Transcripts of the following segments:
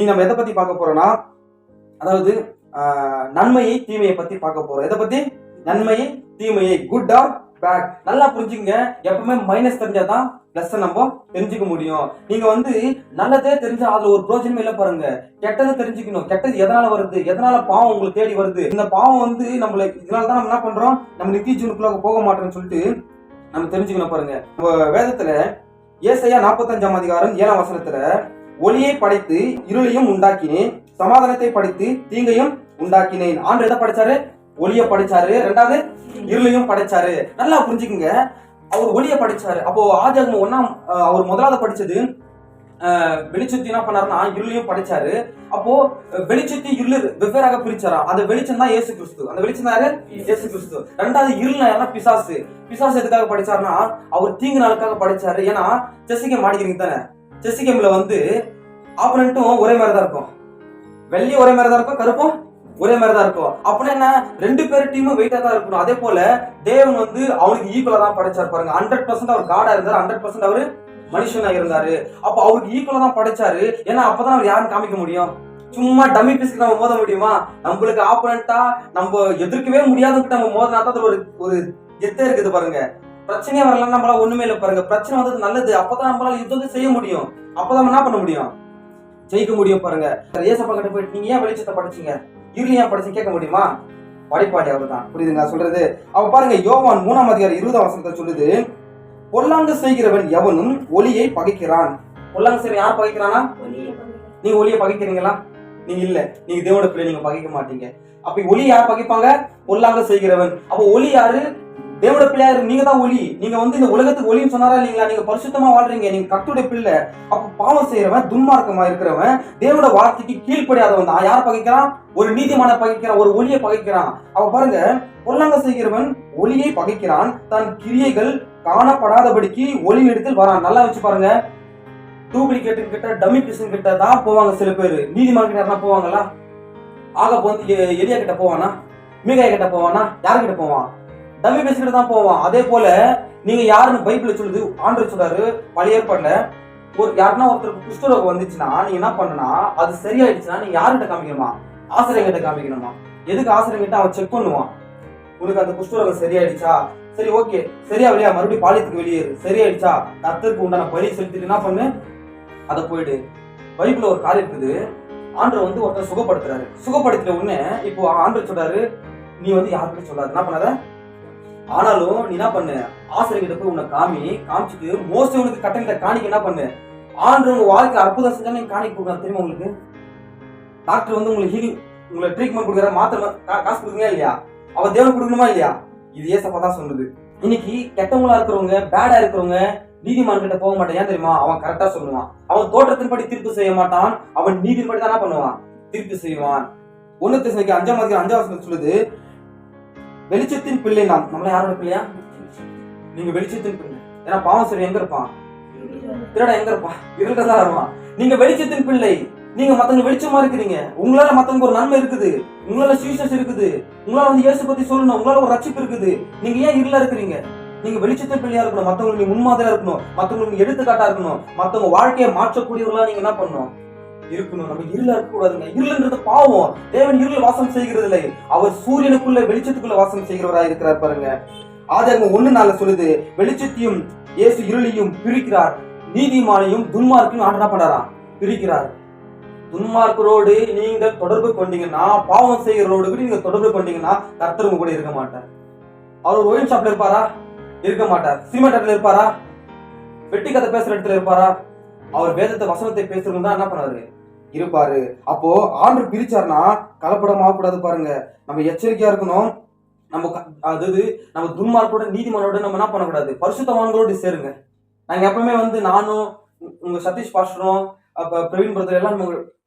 இன்னைக்கு நம்ம எதை பத்தி பார்க்க போறோம்னா, அதாவது நன்மையை தீமையை பத்தி பார்க்க போறோம். எதை பத்தி? நன்மையை தீமையை, குட் ஆர் பேட். நல்லா புரிஞ்சுங்க. எப்பவுமே மைனஸ் தெரிஞ்சாதான் பிளஸ் நம்ம தெரிஞ்சுக்க முடியும். நீங்க நல்லதே தெரிஞ்சா அதுல ஒரு பிரோஜனமே இல்ல பாருங்க. கெட்டதை தெரிஞ்சுக்கணும். கெட்டது எதனால வருது, எதனால பாவம் உங்களுக்கு தேடி வருது, இந்த பாவம் நம்மள இதனாலதான் நம்ம என்ன பண்றோம், நம்ம நித்திய ஜீவனுக்குள்ள போக மாட்டோம்னு சொல்லிட்டு நம்ம தெரிஞ்சுக்கணும் பாருங்க. நம்ம வேதத்துல ஏசாயா 45ஆம் அதிகாரம் 7ஆம் வசனத்துல, ஒளியை படைத்து இருளையும் உண்டாக்கினேன், சமாதானத்தை படைத்து தீங்கையும் உண்டாக்கினேன். ஆண்டு எதை படைச்சாரு? ஒளிய படைச்சாரு. ரெண்டாவது இருளையும் படைச்சாரு. நல்லா புரிஞ்சுக்குங்க. அவர் ஒளிய படைச்சாரு. அப்போ ஆதியாகமம் 1ஆம் அவர் முதலாவது படிச்சது வெளிச்சத்தை என்ன பண்ணாருன்னா இருளையும் படைச்சாரு. அப்போ வெளிச்சத்தை இருள் வெவ்வேறாக பிரிச்சாராம். அந்த வெளிச்சம் தான் இயேசு கிறிஸ்து. அந்த வெளிச்சம் தான் இயேசு கிறிஸ்து. ரெண்டாவது இருள் யாருன்னா பிசாசு. பிசாசு எதுக்காக படைச்சாருன்னா அவர் தீங்கு நாளுக்காக படைச்சாரு. ஏன்னா செஸ்ஸிகேம் மாடிக்கிறீங்க தானே, செஸ்ஸிகேம்ல ஆப்பனண்ட்டும் ஒரே மாதிரி தான் இருக்கும். வெள்ளி ஒரே மாதிரி தான் இருக்கும், கருப்பும் ஒரே மாதிரி தான் இருக்கும். அப்படின்னா என்ன, ரெண்டு பேர் டீமும் வெயிட்டா தான் இருக்கணும். அதே போல தேவன் அவனுக்கு ஈக்குவலா தான் படைச்சாரு பாருங்க. 100% அவர் காடா இருந்தாரு, 100% அவரு மனுஷனா இருந்தாரு. அப்ப அவருக்கு ஈக்குவலா தான் படைச்சாரு. ஏன்னா அப்பதான் அவர் யாரும் காமிக்க முடியும். சும்மா டம்மி பீஸ்க்கு நம்ம மோத முடியுமா? நம்மளுக்கு ஆப்பனண்டா நம்ம எதிர்க்கவே முடியாதுன்னு நம்ம மோதினா தான் ஒரு எத்தே இருக்குது பாருங்க. பிரச்சனையே வரலாம், நம்மளால ஒண்ணுமே இல்லை பாருங்க. பிரச்சனை நல்லது. அப்பதான் நம்மளால யுத்தத்தை செய்ய முடியும். அப்பதான் என்ன பண்ண முடியும், ஜெயிக்க முடியும் பாருங்க. ஏசப்பா கிட்ட போயிட்டு நீங்க ஏன் வெளிச்சத்தை படிச்சீங்க, இருளியா படிச்சு கேட்க முடியுமா? படைப்பாளி அவர் தான். புரியுதுங்க சொல்றது? அவ பாருங்க, யோவான் 3ஆம் அதிகாரம் 20ஆம் வசனத்தை சொல்லுது, பொல்லாங்கு செய்கிறவன் எவனும் ஒளியை பகைக்கிறான். பொல்லாங்கு செய்ய யார் பகைக்கிறானா? நீங்க ஒளியை பகைக்கிறீங்களா? நீங்க இல்ல, நீங்க தேவனோட பிள்ளை, நீங்க பகைக்க மாட்டீங்க. அப்ப ஒளி யார் பகைப்பாங்க? பொல்லாங்கு செய்கிறவன். அப்ப ஒளி யாரு? தேவனோட பிள்ளையா நீங்க தான் ஒளி. நீங்க இந்த உலகத்துக்கு ஒளின்னு சொன்னாரா இல்லீங்களா? நீங்க பரிசுத்தமா வாழ்றீங்க, நீங்க கர்த்தருடைய பிள்ளை. அப்ப பாவம் செய்யறவன், துன்மார்க்கமா இருக்கிறவன், தேவனோட வார்த்தைக்கு கீழ்ப்படியாதவன் தான் யார் பகைக்கிறான்? ஒரு நீதிமான பகைக்கிறான், ஒரு ஒளியை பகைக்கிறான். அவ பாருங்க, பொல்லாங்க செய்கிறவன் ஒளியை பகைக்கிறான், தன் கிரியைகள் காணப்படாதபடிக்கு ஒளி இடத்தில் வரான். நல்லா வச்சு பாருங்க. டூப்ளிகேட் கிட்ட, டம்மி பீசன் கிட்ட தான் போவாங்க சில பேர். நீதிமான கிட்ட போவாங்களா? ஆக எலியா கிட்ட போவானா? மீகாயா கிட்ட போவானா? யாருக்கிட்ட போவான்? டம்மி பேசிக்கிட்டு தான் போவான். அதே போல நீங்க யாருன்னு பைபிள் சொல்லுது, ஆண்டவர் சொல்றாரு பழைய ஏற்பாடுல, யாருன்னா ஒருத்தருக்கு குஷ்டரோகம் வந்துச்சுன்னா நீங்க என்ன பண்ணனா, அது சரியாயிடுச்சுன்னா நீங்க யாருகிட்ட காமிக்கணுமா? ஆசிரியர்கிட்ட காமிக்கணுமா? எதுக்கு ஆசிரியர்கிட்ட அவன் செக் பண்ணுவான், உனக்கு அந்த குஷ்டரோகம் சரியாயிடுச்சா? சரி, ஓகே, சரியா இல்லையா, மறுபடியும் பாலியத்துக்கு வெளியேறு. சரியாயிடுச்சா? கர்த்தருக்கு உண்டான பலி செலுத்திட்டு என்ன பண்ணு, அதை போயிடு. பைபிள்ல ஒரு காரியம் இருக்குது. ஆண்டவர் ஒருத்தர் சுகப்படுத்துறாரு. சுகப்படுத்தின உடனே இப்போ ஆண்டவர் சொல்றாரு, நீ யாருக்கிட்ட சொல்லாது, என்ன பண்ணாத, ஆனாலும் நீ என்ன பண்ணு, ஆசிரியர்கிட்ட போய் உன்னை காமிச்சிட்டு மோஸ்ட் உனக்கு கட்டளை காணிக்க என்ன பண்ணு, ஆண்டு உங்க வாழ்க்கை அற்புதம் செஞ்சா நீங்க காணிக்க கொடுக்கலாம். தெரியுமா உங்களுக்கு? டாக்டர் உங்களுக்கு ஹீலிங், உங்களை ட்ரீட்மெண்ட் கொடுக்குற, மாத்திரை காசு கொடுக்குறீங்களா இல்லையா? அவ தேவன் கொடுக்கணுமா இல்லையா? இது ஏசப்பா தான் சொல்லுது. இன்னைக்கு கெட்டவங்களா இருக்கிறவங்க, பேடா இருக்கிறவங்க நீதிமான் கிட்ட போக மாட்டான். ஏன் தெரியுமா? அவன் கரெக்டா சொல்லுவான். அவன் தோற்றத்தின்படி தீர்ப்பு செய்ய மாட்டான். அவன் நீதிபடி தான் என்ன பண்ணுவான், தீர்ப்பு செய்வான். 1 தெசலோனிக்கேயர் 5ஆம் அதிகாரம் 5ஆம் வசனம் சொல்லுது, வெளிச்சத்தின் பிள்ளை நாம். நம்மள யாரோட பிள்ளையா? நீங்க வெளிச்சத்தின் பிள்ளை. ஏன்னா பாவம் சரி எங்க இருப்பான், திருட எங்க இருப்பான், இருட்டதான் இருப்பான். நீங்க வெளிச்சத்தின் பிள்ளை. நீங்க மத்தவங்க வெளிச்சமா இருக்கிறீங்க. உங்களால மத்தவங்க ஒரு நன்மை இருக்குது, உங்களால சீசஸ் இருக்குது, உங்களால இயேசு பத்தி சொல்லணும், உங்களால ஒரு ரட்சிப்பு இருக்குது. நீங்க ஏன் இருளா இருக்கிறீங்க? நீங்க வெளிச்சத்தின் பிள்ளையா இருக்கணும். மத்தவங்களுக்கு முன்மாதிரியா இருக்கணும், மத்தவங்களுக்கு எடுத்துக்காட்டா இருக்கணும், மத்தவங்க வாழ்க்கையை மாற்றக்கூடியவர்களா நீங்க என்ன பண்ணணும், இருக்கணும். நம்ம இருளா இருக்க கூடாதுங்க. இருளுன்றது பாவம். தேவன் இருள் வாசம் செய்கிறது இல்லை. அவர் சூரியனுக்குள்ள வெளிச்சத்துக்குள்ள வாசம் செய்கிறவராக இருக்கிறார் பாருங்க. ஆதியாகமம் 1:4 சொல்லுது, வெளிச்சத்தையும் இயேசு இருளையும் பிரிக்கிறார், நீதிமானையும் துன்மார்க்கையும் ஆண்டவர் என்ன பண்றாராம், பிரிக்கிறார். துன்மார்க்கரோடு நீங்க தொடர்பு கொண்டீங்கன்னா, பாவம் செய்கிறவரோடு நீங்க தொடர்பு கொண்டீங்கன்னா கர்த்தர் உங்க கூட இருக்க மாட்டார். அவர் ஒயின் ஷாப்ல இருப்பாரா? இருக்க மாட்டார். சினிமா தேட்டர்ல இருப்பாரா? வெட்டி கதை பேசுற இடத்துல இருப்பாரா? அவர் வேதத்தை வசனத்தை பேசுறவங்க தான் என்ன பண்ணாரு, இருப்பாரு. அப்போ ஆண்டவர் பிரிச்சாருன்னா கலப்படம் ஆகக்கூடாது பாருங்க. நம்ம எச்சரிக்கையா இருக்கணும். நம்ம துன்மார்க்கோட நீதிமானோட நம்ம என்ன பண்ணக்கூடாது, பரிசுத்தவான்களோடு சேருங்க. நாங்க எப்பவுமே நானும் உங்க சதீஷ் பாஸ்டரும் பிரவீன் பிரதர் எல்லாம்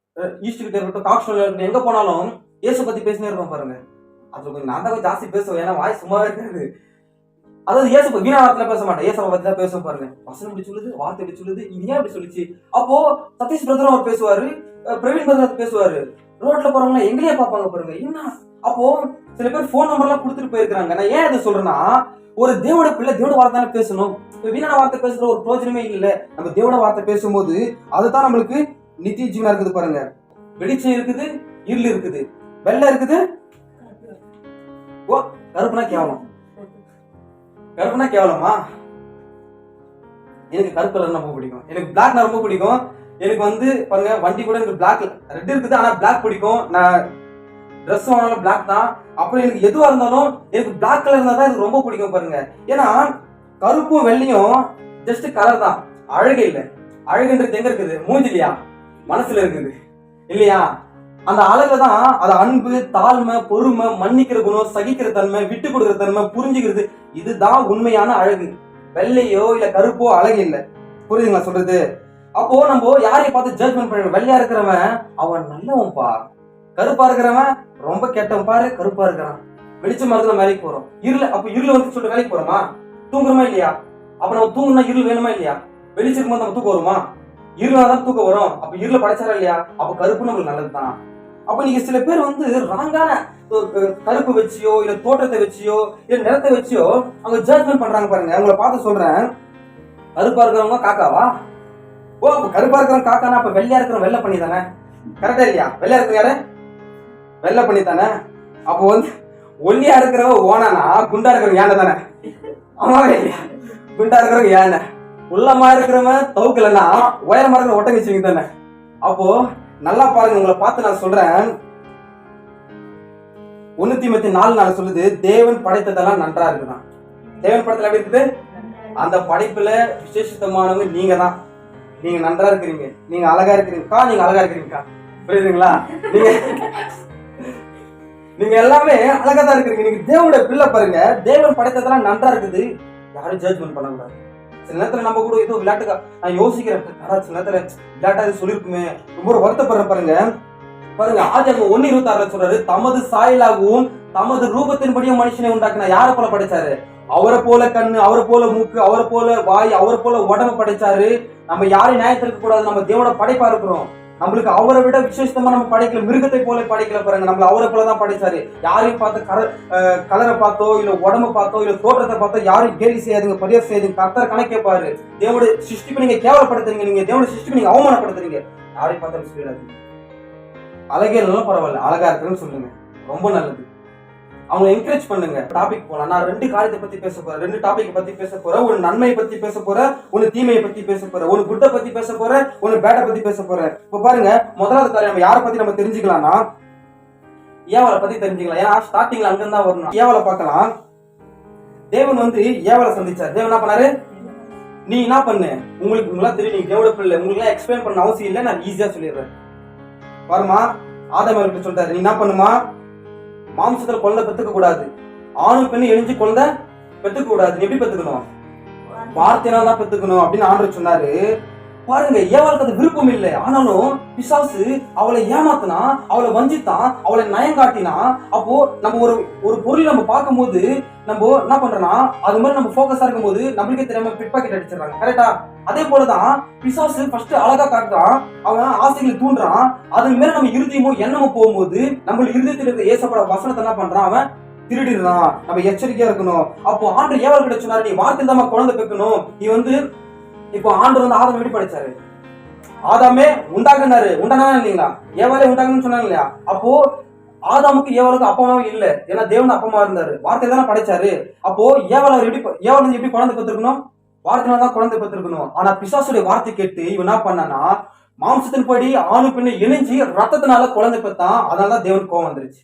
ஈஸ்ட் கிட்ட இருக்கட்டும், காக்ஸ்டோல இருக்கட்டும், எங்க போனாலும் இயேசு பத்தி பேசினே இருப்போம் பாருங்க. அதுல கொஞ்சம் நான் தான் ஜாஸ்தி பேசுவேன், ஏன்னா வாய் சும்மாவே இருக்காது. அதாவது இயேசு வீணா வார்த்தையில பேச மாட்டேன், இயேசுவை பத்தி தான் பேசுவோம் பாருங்க. வசனம் இப்படி சொல்லுது, வார்த்தை இப்படி சொல்லுது, இது ஏன் இப்படி சொல்லிச்சு. அப்போ சதீஷ் பிரதரும் அவர் பேசுவாரு, பிரவீன் பிரதர் பேசுவாரு. ரோட்ல போறவங்க எங்களையே பார்ப்பாங்க பாருங்க. என்ன அப்போ சில பேர் போன் நம்பர் எல்லாம் கொடுத்துட்டு போயிருக்காங்க. நான் ஏன் இதை சொல்றேன்னா, ஒரு தேவோட பிள்ளை தேவோட வார்த்தை தானே பேசணும். வீணான வார்த்தை பேசுற ஒரு பிரோஜனமே இல்லை. நம்ம தேவோட வார்த்தை பேசும்போது அதுதான் நம்மளுக்கு நித்திய ஜீவனா இருக்குது பாருங்க. வெளிச்சம் இருக்குது, இருள் இருக்குது. வெள்ளை இருக்குது, ஓ கருப்புனா கேவலம். கருப்புனா கேவலமா? எனக்கு கருப்பு கலர் ரொம்ப பிடிக்கும். எனக்கு பிளாக் ரொம்ப பிடிக்கும். எனக்கு வந்து பாருங்க வண்டி கூட எனக்கு பிளாக் ரெட் இருக்குது, ஆனா பிளாக் பிடிக்கும். நான் ட்ரெஸ் வாங்கினாலும் பிளாக் தான். அப்புறம் எனக்கு எதுவா இருந்தாலும் எனக்கு பிளாக் கலர் இருந்தா தான் எனக்கு ரொம்ப பிடிக்கும் பாருங்க. ஏன்னா கருப்பும் வெள்ளையும் ஜஸ்ட் கலர் தான், அழகு இல்லை. அழகுன்றது எங்க இருக்குது? மூஞ்சிலையா? மனசுல இருக்குது இல்லையா? அந்த அழகுல தான் அது அன்பு, தாழ்மை, பொறுமை, மன்னிக்கிற குணம், சகிக்கிற தன்மை, விட்டு கொடுக்கிற தன்மை, புரிஞ்சுக்கிறது, இதுதான் உண்மையான அழகு. வெள்ளையோ இல்ல கருப்போ அழகு இல்லை. புரியுதுங்களா சொல்றது? அப்போ நம்ம யாரையும் பார்த்து ஜட்ஜ்மெண்ட் பண்ணணும். வெள்ளையா இருக்கிறவன் அவன் நல்லவன்பா, கருப்பா இருக்கிறவன் ரொம்ப கெட்டவன் பாரு, கருப்பா இருக்கிறான். வெளிச்சமா இருக்கிற வேலைக்கு போறோம், இருள் அப்ப இருள் வந்து சொல்லிட்டு வேலைக்கு போறோமா? தூங்குறோமா இல்லையா? அப்ப நம்ம தூங்குனா இருள் வேணுமா இல்லையா? வெளிச்சிருக்கும் போது நம்ம தூக்கம் வருமா? இருளாதான் தூக்கம் வரும். அப்ப இருள படைச்சாரா இல்லையா? அப்ப கருப்பு நம்மளுக்கு நல்லதுதான். அப்ப நீங்க சில பேர் வந்து ராங்கான கருப்பு வச்சியோ இல்ல தோற்றத்தை வச்சியோ இல்ல நிறத்தை வச்சியோ அவங்க ஜட்ஜ்மெண்ட் பண்றாங்க பாருங்க. அவங்கள பார்த்து சொல்றேன், கருப்பா இருக்கிறவங்க காக்காவா? ஓ அப்ப கருப்பா இருக்கிறவங்க காக்கானா அப்ப வெள்ளையா இருக்கிறவங்க வெள்ளை பண்ணி தானே? கரெக்டா இல்லையா? வெள்ளையா இருக்கிற யாரு? வெள்ளை பண்ணி தானே. அப்போ வந்து ஒல்லியா இருக்கிறவ ஓனானா, குண்டா இருக்கிறவங்க யானை தானே? ஆமாவே இல்லையா? குண்டா இருக்கிறவங்க யானை, உள்ளமா இருக்கிறவன் தவுக்கலன்னா உயரமா இருக்கிற ஒட்டகச்சிங்க தானே. அப்போ நல்லா பாருங்க, உங்களை பார்த்து நான் சொல்றேன், 1 தீமோத்தேயு 4:4 சொல்லுது, தேவன் படைத்ததெல்லாம் நன்றா இருக்குதான். தேவன் படைத்தல எப்படி இருக்குது? அந்த படைப்புல விசேஷித்தமானவங்க நீங்க தான். நீங்க நன்றா இருக்கிறீங்க, நீங்க அழகா இருக்கிறீங்கக்கா, நீங்க அழகா இருக்கிறீங்கக்கா. புரியுதுங்களா? நீங்க எல்லாமே அழகா தான் இருக்கிறீங்க. நீங்க தேவனுடைய பிள்ளை பாருங்க. தேவன் படைத்ததெல்லாம் நன்றா இருக்குது, யாரும் ஜட்ஜ்மெண்ட் பண்ணக்கூடாது. சில நேரத்துல நம்ம கூட ஏதோ விளையாட்டுக்கா நான் யோசிக்கிறேன், சில நேரத்துல விளையாட்டா சொல்லிருக்குமே ரொம்ப வருத்தப்படுறேன் பாருங்க. பாருங்க ஆதியாகமம் 1:26 சொல்றாரு, தமது சாயலாகவும் தமது ரூபத்தின்படியும் மனுஷனை உண்டாக்குனா. யாரை போல படைச்சாரு? அவரை போல கண்ணு, அவரை போல மூக்கு, அவரை போல வாய், அவரை போல உடம்பு படைச்சாரு. நம்ம யாரையும் நியாயத்திற்கு இருக்க கூடாது, நம்ம தேவனோட படைப்பா இருக்கிறோம். நம்மளுக்கு அவரை விட விசேஷமா நம்ம படைக்கல, மிருகத்தை போல படைக்கல பாருங்க. நம்மள அவரை போலதான் படைச்சாரு. யாரையும் பார்த்து கலரை பார்த்தோ இல்ல உடம்பு பார்த்தோ இல்ல தோற்றத்தை பார்த்தோ யாரும் கேலி செய்யாதுங்க, பரியாசம் செய்யாதுங்க. கர்த்தர் கணக்கேப்பாரு. தேவனுடைய சிருஷ்டிப்பை நீங்க கேவலப்படுத்துறீங்க, நீங்க தேவனுடைய சிருஷ்டிப்பை நீங்க அவமானப்படுத்துறீங்க. யாரையும் பார்த்தாலும் சொல்லிடாது. அழகே இல்லைனாலும் பரவாயில்ல, அழகா இருக்குன்னு சொல்லுங்க, ரொம்ப நல்லது. அவங்க என்கரேஜ் பண்ணுங்க. டாபிக் போலாம். நான் 2 காரியத்தை பத்தி பேச போறேன், 2 டாபிக் பத்தி பேச போறேன். ஒரு நன்மையை பத்தி பேச போறேன், ஒரு தீமையை பத்தி பேச போறேன், ஒரு குட்டை பத்தி பேச போறேன், ஒரு பேட்டை பத்தி பேச போறேன். இப்ப பாருங்க, முதலாவது காரியம் நம்ம யாரை பத்தி நம்ம தெரிஞ்சுக்கலாம்னா ஏவாளை பத்தி தெரிஞ்சுக்கலாம். ஏன்னா ஸ்டார்டிங்ல அங்கிருந்தா வரணும். ஏவாளை பார்க்கலாம். தேவன் வந்து ஏவாளை சந்திச்சார். தேவன் என்ன பண்ணாரு? நீ என்ன பண்ணு, உங்களுக்கு தெரியும், நீங்க தேவட பிள்ளை, உங்களுக்கு எக்ஸ்பிளைன் பண்ண அவசியம் இல்லை, நான் ஈஸியா சொல்லிடுறேன். பாருமா, ஆதாம் சொல்றாரு, நீ என்ன பண்ணுமா, மாம்சத்துல குழந்தை பெத்துக்க கூடாது, ஆணும் பெண்ணு இணைஞ்சு குழந்தை பெத்துக்க கூடாது. நீ எப்படி பெத்துக்கணும்? வார்த்தையினால தான் பெத்துக்கணும் அப்படின்னு ஆண்டவர் சொன்னாரு. பாருங்க, ஏவாளுக்கு அது விருப்பம் இல்லை. ஆனாலும் பிசாசு அவளை ஏமாத்தினா, அவளை வஞ்சித்தான், அவளை நயங்காட்டினா. அப்போ நம்ம ஒரு பொருள் நம்ம பார்க்கும் போது நம்ம என்ன பண்றோம்னா, அது மாதிரி நம்ம போக்கஸா இருக்கும் போது நம்மளுக்கே தெரியாம பிட் பாக்கெட் அடிச்சிடறாங்க. கரெக்டா? அதே போலதான் பிசாசு ஃபர்ஸ்ட் அழகா காட்டுறான், அவன் ஆசைகளை தூண்டுறான். அது மேல நம்ம இருதயமோ எண்ணமோ போகும்போது நம்ம இருதயத்தில் இருக்க ஏசப்பட வசனத்தை என்ன பண்றான், அவன் திருடிடுறான். நம்ம எச்சரிக்கையா இருக்கணும். அப்போ ஆண்டவர் ஏவாள் கிட்ட சொன்னாரு, நீ வார்த்தையில் தான் குழந்தை பெக்கணும். நீ வந்து இப்போ ஆண்டவர் வந்து ஆதாம் எப்படி படைச்சாரு? ஆதாமே உண்டாக்குனாரு, உண்டானா இல்லைங்களா? ஏவாளே உண்டாக்குன்னு சொன்னாங்க இல்லையா? அப்போ ஆதாமுக்கு ஏவாளுக்கு அப்பமாவே இல்ல, ஏன்னா தேவன் அப்பமா இருந்தாரு, வார்த்தையில தானே படைச்சாரு. அப்போ ஏவாள் எப்படி குழந்தை பெற்றிருக்கணும்? வார்த்தையில தான் குழந்தை பெற்றிருக்கணும். ஆனா பிசாசுடைய வார்த்தை கேட்டு இவன் என்ன பண்ணானா, மாம்சத்தின் படி ஆணு பெண்ணு இணைஞ்சு ரத்தத்தினால குழந்தை பெற்றான். அதனாலதான் தேவன் கோவம் வந்துருச்சு.